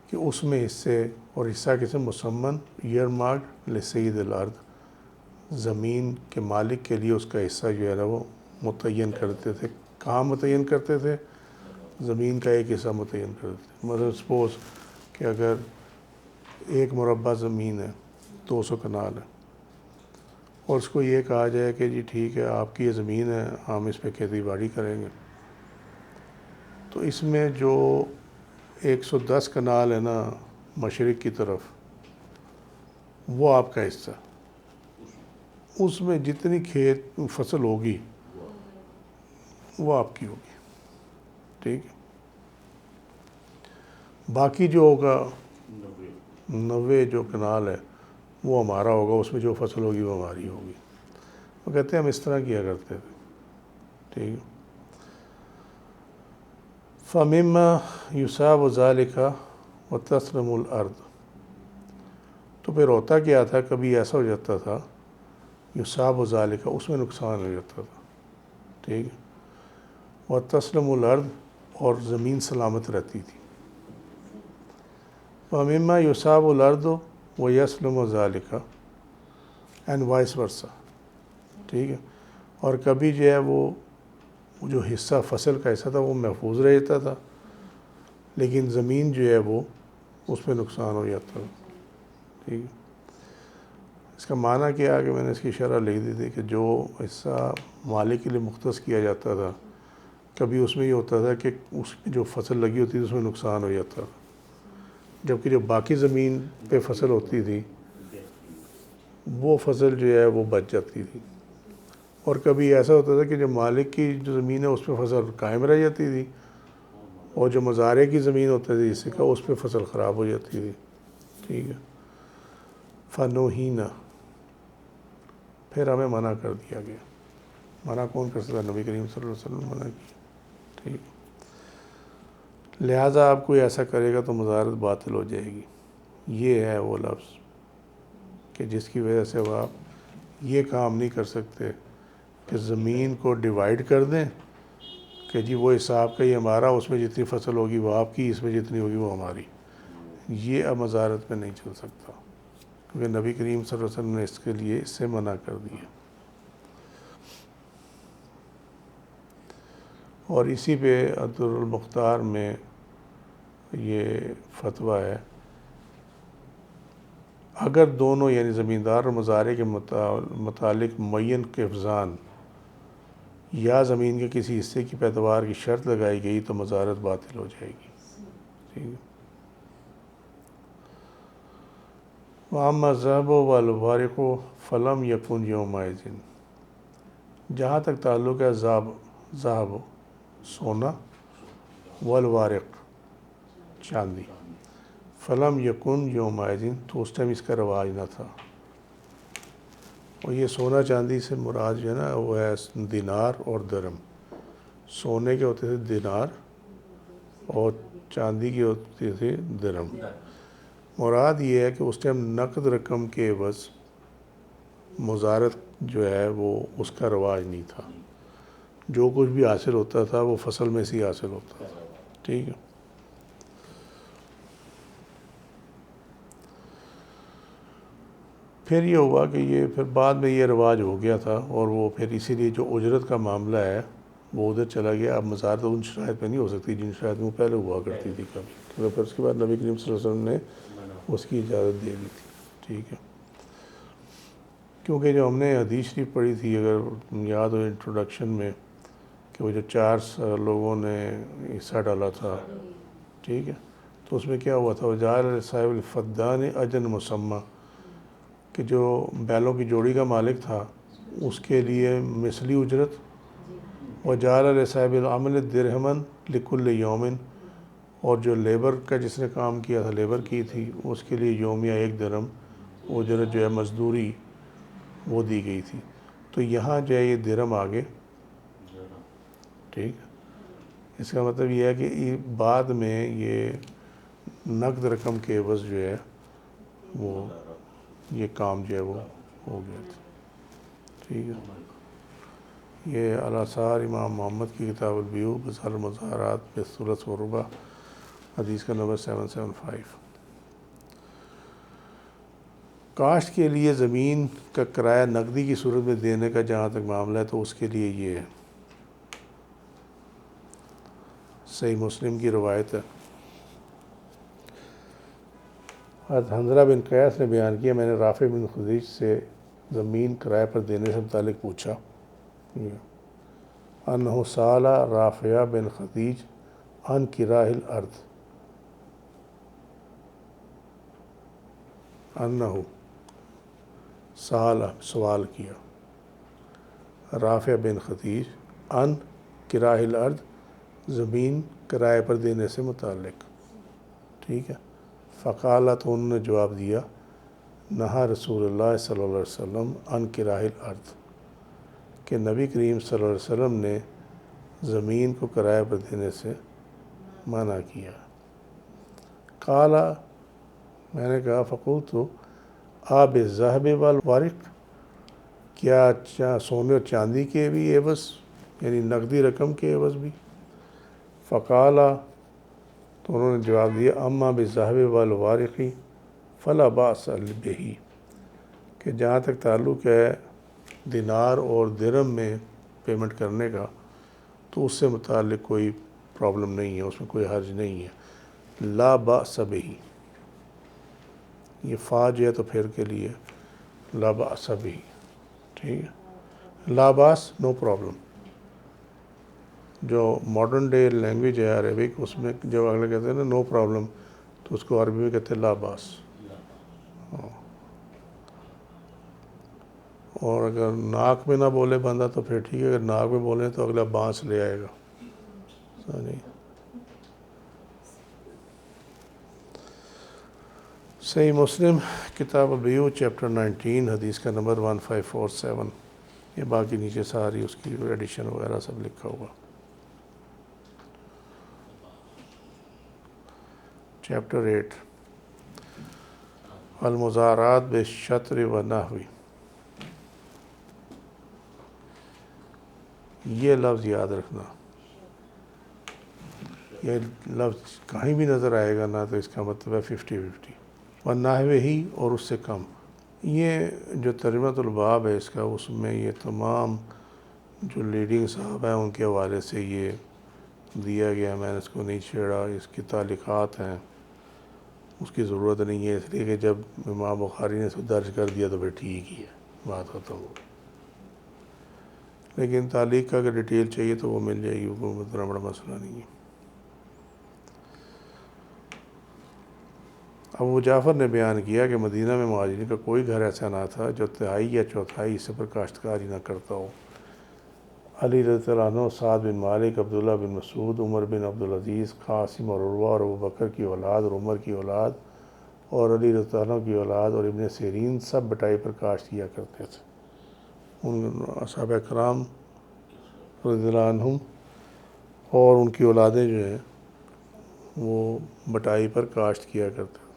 کہ اس میں حصے اور حصہ کسے؟ مسمن ایئر مارکڈ لسید الارض، زمین کے مالک کے لیے اس کا حصہ جو ہے نا وہ متعین کرتے تھے. کہاں متعین کرتے تھے؟ زمین کا ایک حصہ متعین کرتے تھے. مثلا سپوز کہ اگر 1 مربع زمین ہے، 200 کنال ہے، اور اس کو یہ کہا جائے کہ جی ٹھیک ہے آپ کی یہ زمین ہے، ہم اس پہ کھیتی باڑی کریں گے، تو اس میں جو 110 کنال ہے نا مشرق کی طرف، وہ آپ کا حصہ. اس میں جتنی کھیت فصل ہوگی وہ آپ کی ہوگی. ٹھیک ہے. باقی جو ہوگا 90 جو کنال ہے وہ ہمارا ہوگا، اس میں جو فصل ہوگی وہ ہماری ہوگی. وہ کہتے ہیں ہم اس طرح کیا کرتے تھے. ٹھیک ہے. فَمِمَّا يُصَابُ ذَلِكَ وَتَسْلَمُ الْأَرْضُ. تو پھر ہوتا کیا تھا؟ کبھی ایسا ہو جاتا تھا یُصَابُ ذَلِكَ، اس میں نقصان ہو جاتا تھا. ٹھیک ہے. وَتَسْلَمُ الْأَرْضُ، اور زمین سلامت رہتی تھی. فَمِمَّا يُصَابُ الْأَرْضُ وَيَسْلُمُ ذَلِكَ اینڈ وائس ورسا. ٹھیک ہے. اور کبھی جو ہے وہ جو حصہ فصل کا حصہ تھا وہ محفوظ رہ جاتا تھا، لیکن زمین جو ہے وہ اس میں نقصان ہو جاتا تھا. ٹھیک ہے. اس کا معنی کیا ہے کہ میں نے اس کی شرح لکھ دی تھی کہ جو حصہ مالک کے لیے مختص کیا جاتا تھا، کبھی اس میں یہ ہوتا تھا کہ اس کی جو فصل لگی ہوتی تھی اس میں نقصان ہو جاتا تھا، جبکہ جو باقی زمین پہ فصل ہوتی تھی وہ فصل جو ہے وہ بچ جاتی تھی. اور کبھی ایسا ہوتا تھا کہ جو مالک کی جو زمین ہے اس پہ فصل قائم رہ جاتی تھی، اور جو مزارع کی زمین ہوتی تھی اس کا، اس پہ فصل خراب ہو جاتی تھی. ٹھیک ہے. فَنُهِينَا، پھر ہمیں منع کر دیا گیا. منع کون کر سکتا؟ نبی کریم صلی اللہ علیہ وسلم منع کی. ٹھیک. لہٰذا آپ کوئی ایسا کرے گا تو مزارت باطل ہو جائے گی. یہ ہے وہ لفظ کہ جس کی وجہ سے وہ آپ یہ کام نہیں کر سکتے کہ زمین کو ڈیوائیڈ کر دیں کہ جی وہ حساب کا یہ ہمارا، اس میں جتنی فصل ہوگی وہ آپ کی، اس میں جتنی ہوگی وہ ہماری. یہ اب مزارت میں نہیں چل سکتا، کیونکہ نبی کریم صلی اللہ علیہ وسلم نے اس کے لیے اس سے منع کر دیا. اور اسی پہ الدر المختار میں یہ فتویٰ ہے، اگر دونوں یعنی زمیندار اور مزارع کے متعلق معین قفزان یا زمین کے کسی حصے کی پیداوار کی شرط لگائی گئی تو مزارت باطل ہو جائے گی. ٹھیک ہے. وَأَمَّا الذَّهَبُ وَالْوَارِقُ فَلَمْ يَكُنْ يَوْمَئِذٍ. جہاں تک تعلق ہے ذهب سونا، والوارق چاندی، فلم یکن یومئذ، تو اس ٹائم اس کا رواج نہ تھا. اور یہ سونا چاندی سے مراد جو ہے نا وہ ہے دینار اور درہم. سونے کے ہوتے تھے دینار اور چاندی کی ہوتی تھی درہم. مراد یہ ہے کہ اس ٹائم نقد رقم کے عوض مزارت جو ہے وہ اس کا رواج نہیں تھا. جو کچھ بھی حاصل ہوتا تھا وہ فصل میں سے ہی حاصل ہوتا تھا. ٹھیک ہے. پھر یہ ہوا کہ یہ پھر بعد میں یہ رواج ہو گیا تھا، اور وہ پھر اسی لیے جو اجرت کا معاملہ ہے وہ ادھر چلا گیا. اب مزارت ان شرائط پہ نہیں ہو سکتی جن شرائط میں پہلے ہوا کرتی تھی کبھی، کیونکہ پھر اس کے بعد نبی کریم صلی اللہ علیہ وسلم نے اس کی اجازت دے دی تھی. ٹھیک ہے. کیونکہ جو ہم نے حدیث شریف پڑھی تھی، اگر یاد ہو انٹروڈکشن میں، کہ وہ جو 4 لوگوں نے حصہ ڈالا تھا، ٹھیک ہے، تو اس میں کیا ہوا تھا، وجعل صاحب الفدان اجر مسمى، کہ جو بیلوں کی جوڑی کا مالک تھا اس کے لیے مثلی اجرت، وجعل صاحب العمل درہما لکل یوم، اور جو لیبر کا جس نے کام کیا تھا، لیبر کی تھی، اس کے لیے یومیہ 1 درہم اجرت جو ہے مزدوری وہ دی گئی تھی۔ تو یہاں جو ہے یہ درہم آگے، ٹھیک ہے، اس کا مطلب یہ ہے کہ بعد میں یہ نقد رقم کے عوض جو ہے وہ یہ کام جو ہے وہ ہو گیا تھا، ٹھیک ہے۔ یہ الاثار امام محمد کی کتاب البیوع بذل المظاہرات بالثلث والربع، حدیث کا نمبر 775۔ کاشت کے لیے زمین کا کرایہ نقدی کی صورت میں دینے کا جہاں تک معاملہ ہے تو اس کے لیے یہ ہے، صحیح مسلم کی روایت ہے، حضرت حنظلہ بن قیس نے بیان کیا، میں نے رافع بن خدیج سے زمین کرائے پر دینے سے متعلق پوچھا، انہ سأل رافع بن خدیج عن کرائہ الارض، انہ سوال کیا رافع بن خدیج عن کرائہ الارض، زمین کرائے پر دینے سے متعلق، ٹھیک ہے۔ فقالت، انہوں نے جواب دیا، نہا رسول اللہ صلی اللہ علیہ وسلم عن کرائہ الارض، کہ نبی کریم صلی اللہ علیہ وسلم نے زمین کو کرائے پر دینے سے منع کیا۔ قالا، میں نے کہا، فقلت آب الذہب والورق، کیا سونے اور چاندی کے بھی عوض، یعنی نقدی رقم کے عوض بھی؟ فقالا، تو انہوں نے جواب دیا، اما بالذہب والورق فلا باس بہ، کہ جہاں تک تعلق ہے دینار اور درہم میں پیمنٹ کرنے کا تو اس سے متعلق کوئی پرابلم نہیں ہے، اس میں کوئی حرج نہیں ہے، لا باس بہ، یہ فا جو ہے تو پھر کے لیے لا باس بہ، ٹھیک ہے، لا باس نو پرابلم۔ جو ماڈرن ڈے لینگویج ہے عربک، اس میں جب اگلے کہتے ہیں نا نو پرابلم، تو اس کو عربی میں کہتے ہیں لا باس۔ اور اگر ناک میں نہ بولے بندہ تو پھر ٹھیک ہے، اگر ناک میں بولے تو اگلا بانس لے آئے گا، صحیح مسلم کتاب البیوع چیپٹر 19 حدیث کا نمبر 1547، یہ باقی نیچے ساری اس کی ایڈیشن وغیرہ سب لکھا ہوا۔ چیپٹر 8 المزارات بالشطر ونحوی، یہ لفظ یاد رکھنا، یہ لفظ کہیں بھی نظر آئے گا نا تو اس کا مطلب ہے 50-50، ونحوی ہی، اور اس سے کم۔ یہ جو ترجمۃ الباب ہے اس کا، اس میں یہ تمام جو لیڈنگ صاحب ہیں ان کے حوالے سے یہ دیا گیا، میں نے اس کو نہیں چھیڑا، اس کی تعلیقات ہیں، اس کی ضرورت نہیں ہے، اس لیے کہ جب امام بخاری نے اس کو درج کر دیا تو پھر ٹھیک ہی ہے، بات ختم ہو گئی۔ لیکن تعلیق کا اگر ڈیٹیل چاہیے تو وہ مل جائے گی، وہ اتنا بڑا مسئلہ نہیں ہے۔ ابو جعفر نے بیان کیا کہ مدینہ میں مہاجرین کا کوئی گھر ایسا نہ تھا جو تہائی یا چوتھائی حصے پر کاشتکاری نہ کرتا ہو۔ علی رضی اللہ عنہ، سعد بن مالک، عبداللہ بن مسعود، عمر بن عبدالعزیز، قاسم اور عروہ اور ابوبکر کی اولاد اور عمر کی اولاد اور علی رضی اللہ عنہ کی اولاد اور ابن سیرین سب بٹائی پر کاشت کیا کرتے تھے۔ ان اصحاب کرام رضی اللہ عنہم اور ان کی اولادیں جو ہیں وہ بٹائی پر کاشت کیا کرتے تھے۔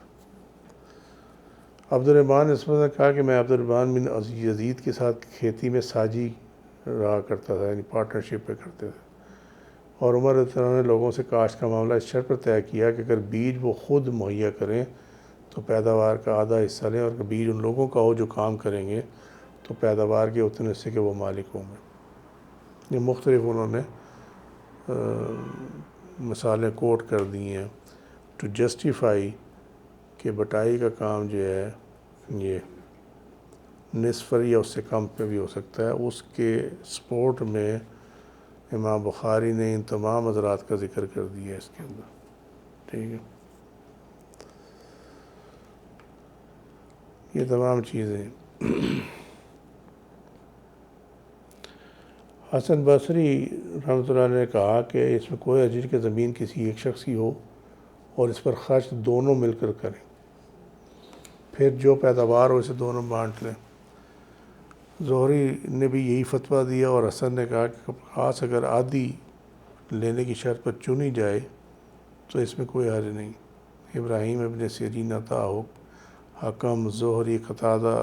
عبد الرحمن اسمت نے کہا کہ میں عبد الرحمن بن یزید کے ساتھ کھیتی میں ساجی رہا کرتا تھا، یعنی پارٹنرشپ پہ کرتے تھے، اور عمر رضی اللہ عنہ نے لوگوں سے کاشت کا معاملہ اس شرط پر طے کیا کہ اگر بیج وہ خود مہیا کریں تو پیداوار کا آدھا حصہ لیں، اور اگر بیج ان لوگوں کا ہو جو کام کریں گے تو پیداوار کے اتنے حصے کے وہ مالک ہوں گے۔ یہ مختلف انہوں نے مثالیں کوٹ کر دی ہیں ٹو جسٹیفائی کہ بٹائی کا کام جو ہے یہ نصف پر یا اس سے کم پہ بھی ہو سکتا ہے. اس کے سپورٹ میں امام بخاری نے ان تمام حضرات کا ذکر کر دیا ہے اس کے اندر. ٹھیک ہے, یہ تمام چیزیں. حسن بصری رحمۃ اللہ علیہ نے کہا کہ اس میں کوئی حرج کہ زمین کسی ایک شخص کی ہو اور اس پر خرچ دونوں مل کر کریں, پھر جو پیداوار ہو اسے دونوں بانٹ لیں. زہری نے بھی یہی فتویٰ دیا اور حسن نے کہا کہ کپاس اگر آدھی لینے کی شرط پر چنی جائے تو اس میں کوئی حرج نہیں. ابراہیم ابن سیرین عطا حکم زہری قتادہ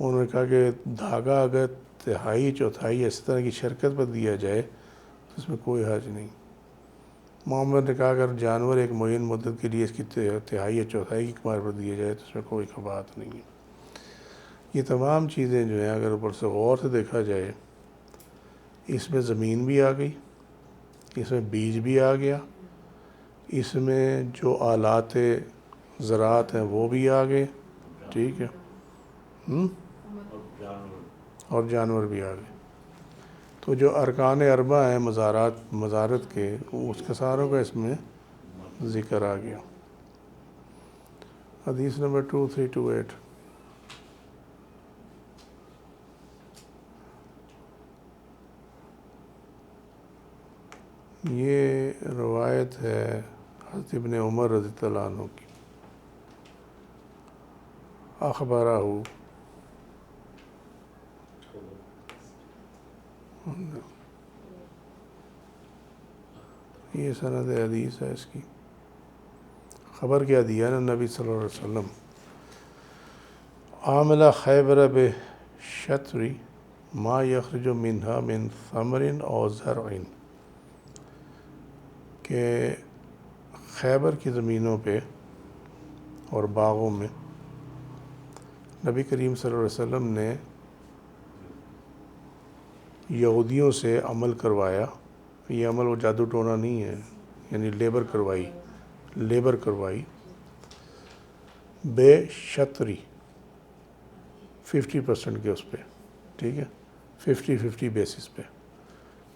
انہوں نے کہا کہ دھاگا اگر تہائی چوتھائی اس طرح کی شرکت پر دیا جائے تو اس میں کوئی حرج نہیں. محمد نے کہا اگر جانور ایک معین مدت کے لیے اس کی تہائی یا چوتھائی کی کمار پر دیا جائے تو اس میں کوئی بات نہیں ہے. یہ تمام چیزیں جو ہیں اگر اوپر سے غور سے دیکھا جائے, اس میں زمین بھی آ گئی, اس میں بیج بھی آ گیا, اس میں جو آلات زراعت ہیں وہ بھی آ گئے. ٹھیک ہے, اور جانور بھی آ گئے. تو جو ارکان اربع ہیں مزارت کے, اس کے ساروں کا اس میں ذکر آ گیا. حدیث نمبر 2328. یہ روایت ہے حضرت ابن عمر رضی اللہ عنہ کی. اخبرہ یہ سند حدیث ہے اس کی. خبر کیا دیا نا نبی صلی اللہ علیہ وسلم, عاملہ خیبر بشطر ما یخرج منہا من ثمر او زرع, کہ خیبر کی زمینوں پہ اور باغوں میں نبی کریم صلی اللہ علیہ وسلم نے یہودیوں سے عمل کروایا. یہ عمل وہ جادو ٹونا نہیں ہے, یعنی لیبر کروائی بے شطری 50% کے اس پہ. ٹھیک ہے, 50-50 بیسس پہ,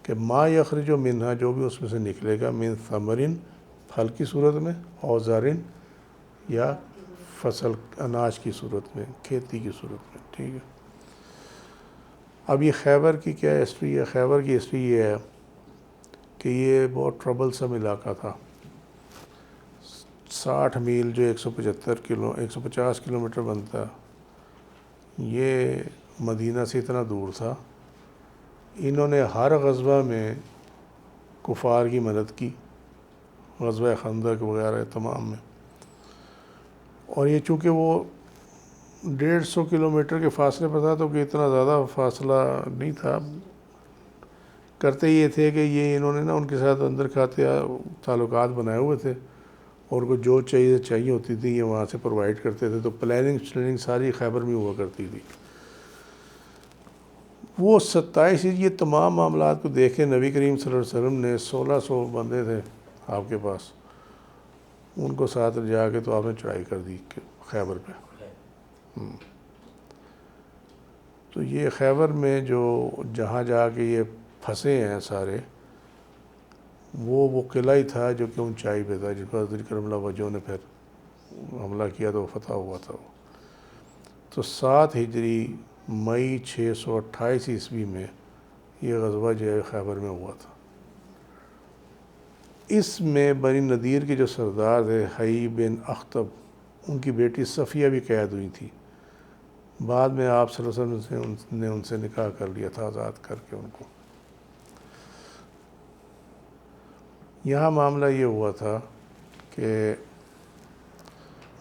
کہ ما یخرج منہا جو بھی اس میں سے نکلے گا, من ثمرن پھل کی صورت میں, اور زرن یا فصل اناج کی صورت میں, کھیتی کی صورت میں. ٹھیک ہے. اب یہ خیبر کی کیا ہسٹری ہے؟ خیبر کی ہسٹری یہ ہے کہ یہ بہت ٹربل سم علاقہ تھا. 60 میل جو 150 کلومیٹر بنتا, یہ مدینہ سے اتنا دور تھا. انہوں نے ہر غزوہ میں کفار کی مدد کی, غزوہ خندق وغیرہ تمام میں. اور یہ چونکہ وہ 150 کلومیٹر کے فاصلے پر تھا تو کہ اتنا زیادہ فاصلہ نہیں تھا. کرتے یہ تھے کہ یہ انہوں نے ان کے ساتھ اندر کھاتے تعلقات بنائے ہوئے تھے, اور کو جو چاہیے ہوتی تھی یہ وہاں سے پرووائڈ کرتے تھے. تو پلاننگ ساری خیبر میں ہوا کرتی تھی. وہ 27 یہ تمام معاملات کو دیکھے نبی کریم صلی اللہ علیہ وسلم نے 1600 بندے تھے آپ کے پاس, ان کو ساتھ جا کے تو آپ نے چڑھائی کر دی خیبر پہ. تو یہ خیبر میں جو جہاں جا کے یہ پھنسے ہیں سارے, وہ قلعہ ہی تھا جو کہ اونچائی پہ تھا, جس پر حضرت کرم اللہ وجہ نے پھر حملہ کیا تو فتح ہوا تھا وہ. تو 7 ہجری مئی 628 عیسوی میں یہ غزوہ جو ہے خیبر میں ہوا تھا. اس میں بنی نذیر کے جو سردار تھے حیی بن اخطب, ان کی بیٹی صفیہ بھی قید ہوئی تھی. بعد میں آپ صلی اللہ علیہ وسلم نے ان سے نکاح کر لیا تھا, آزاد کر کے ان کو. یہاں معاملہ یہ ہوا تھا کہ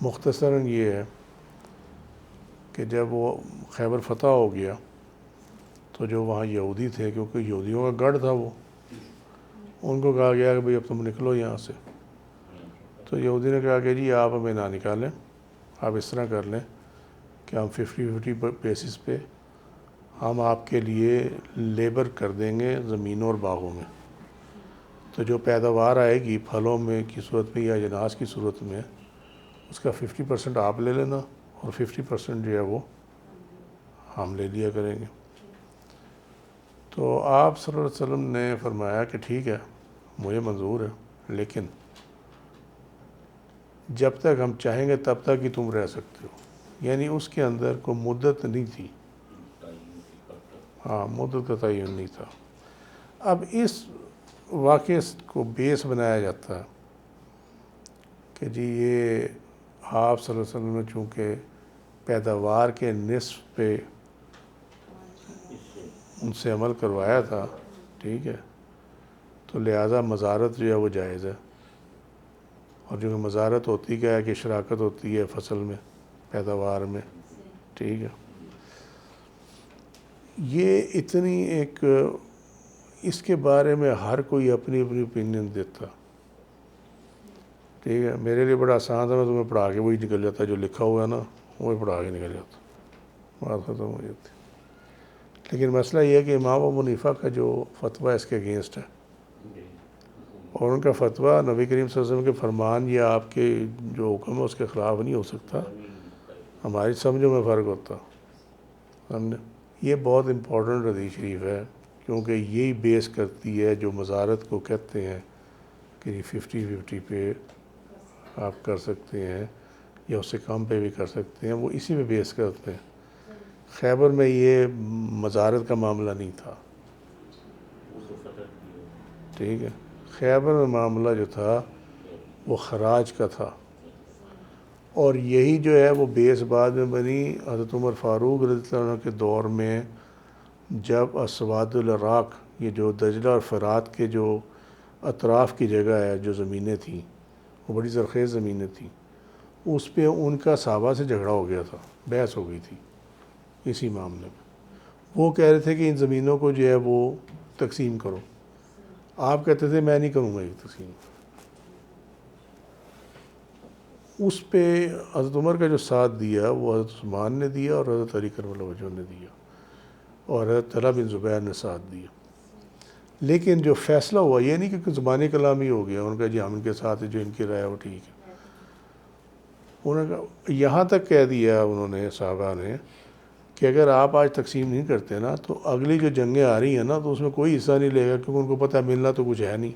مختصراً یہ ہے کہ جب وہ خیبر فتح ہو گیا تو جو وہاں یہودی تھے, کیونکہ یہودیوں کا گڑھ تھا وہ, ان کو کہا گیا کہ بھئی اب تم نکلو یہاں سے. تو یہودی نے کہا کہ جی آپ ہمیں نہ نکالیں, آپ اس طرح کر لیں کہ ہم 50-50 بیسس پہ ہم آپ کے لیے لیبر کر دیں گے زمینوں اور باغوں میں. تو جو پیداوار آئے گی پھلوں میں کی صورت میں یا اناج کی صورت میں, اس کا 50% آپ لے لینا اور 50% جو ہے وہ ہم لے لیا کریں گے۔ تو آپ صلی اللہ علیہ وسلم نے فرمایا کہ ٹھیک ہے مجھے منظور ہے، لیکن جب تک ہم چاہیں گے تب تک ہی تم رہ سکتے ہو، یعنی اس کے اندر کوئی مدت نہیں تھی، ہاں مدت کا تعین نہیں تھا۔ اب اس واقعے کو بیس بنایا جاتا ہے کہ جی یہ آپ صلی اللہ علیہ وسلم نے چونکہ پیداوار کے نصف پہ ان سے عمل کروایا تھا، ٹھیک ہے، تو لہٰذا مزارت جو ہے وہ جائز ہے، اور جو مزارت ہوتی کیا ہے کہ شراکت ہوتی ہے فصل میں، پیداوار میں، ٹھیک ہے۔ یہ اتنی ایک اس کے بارے میں ہر کوئی اپنی اپنی اوپینین دیتا، ٹھیک ہے۔ میرے لیے بڑا آسان تھا، میں تمہیں پڑھا کے وہی نکل جاتا جو لکھا ہوا ہے نا، وہی پڑھا کے نکل جاتا، بات ختم ہو جاتی۔ لیکن مسئلہ یہ ہے کہ امام ابو حنیفہ کا جو فتویٰ اس کے اگینسٹ ہے، اور ان کا فتویٰ نبی کریم صلی اللہ علیہ وسلم کے فرمان یا آپ کے جو حکم ہے اس کے خلاف نہیں ہو سکتا، ہماری سمجھوں میں فرق ہوتا، سمجھے۔ یہ بہت امپورٹنٹ حدیث شریف ہے، کیونکہ یہی بیس کرتی ہے جو مزارت کو کہتے ہیں کہ 50-50 پہ آپ کر سکتے ہیں یا اس سے کم پہ بھی کر سکتے ہیں، وہ اسی پہ بیس کرتے ہیں۔ خیبر میں یہ مزارت کا معاملہ نہیں تھا، ٹھیک ہے۔ خیبر میں معاملہ جو تھا وہ خراج کا تھا، اور یہی جو ہے وہ بیس بعد میں بنی حضرت عمر فاروق رضی اللہ عنہ کے دور میں، جب اسواد العراق، یہ جو دجلہ اور فرات کے جو اطراف کی جگہ ہے جو زمینیں تھیں، وہ بڑی زرخیز زمینیں تھیں، اس پہ ان کا صحابہ سے جھگڑا ہو گیا تھا، بحث ہو گئی تھی اسی معاملے میں۔ وہ کہہ رہے تھے کہ ان زمینوں کو جو ہے وہ تقسیم کرو، آپ کہتے تھے میں نہیں کروں گا یہ تقسیم۔ اس پہ حضرت عمر کا جو ساتھ دیا وہ حضرت عثمان نے دیا، اور حضرت علی کرم اللہ وجہہ نے دیا، اور حضرت طلحہ بن زبیر نے ساتھ دیا۔ لیکن جو فیصلہ ہوا یہ نہیں کہ زبانی کلامی ہو گیا، ان کا جی ہم ان کے ساتھ جو ان کی رائے وہ ٹھیک ہے، انہوں نے یہاں تک کہہ دیا انہوں نے صحابہ نے کہ اگر آپ آج تقسیم نہیں کرتے نا تو اگلی جو جنگیں آ رہی ہیں نا تو اس میں کوئی حصہ نہیں لے گا، کیونکہ ان کو پتہ ہے ملنا تو کچھ ہے نہیں،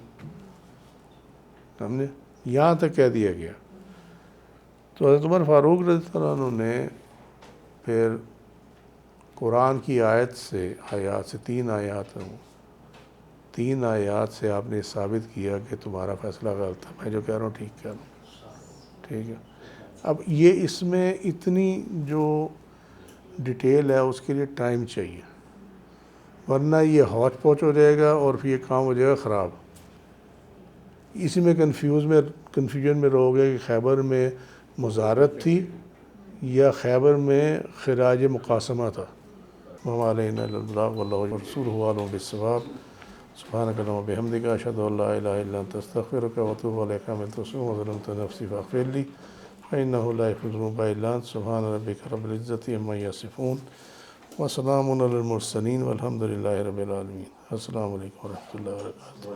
سمجھے، یہاں تک کہہ دیا گیا۔ تو حضرت عمر فاروق رضی اللہ عنہ نے پھر قرآن کی آیت سے تین آیات سے آپ نے ثابت کیا کہ تمہارا فیصلہ غلط ہے، میں جو کہہ رہا ہوں ٹھیک کہہ رہا ہوں، ٹھیک ہے۔ اب یہ اس میں اتنی جو ڈیٹیل ہے اس کے لیے ٹائم چاہیے، ورنہ یہ ہوچ پوچ ہو جائے گا اور پھر یہ کام ہو جائے گا خراب۔ اسی میں کنفیوژن میں رہو گے کہ خیبر میں مزارت تھی یا خیبر میں خراج مقاسمہ تھا۔ وما علینا الا البلاغ واللہ ورسولہ اعلم بالصواب۔ سبحانک اللہم وبحمدک، اشہد ان لا الہ الا انت، استغفرک واتوب الیک، عملت سوءا وظلمت نفسی فاغفر لی فإنہ لا یغفر الذنوب الا انت۔ سبحان ربک رب العزۃ عما یصفون وسلام علی المرسلین والحمد للہ رب العالمین۔ السلام علیکم ورحمۃ اللہ وبرکاتہ۔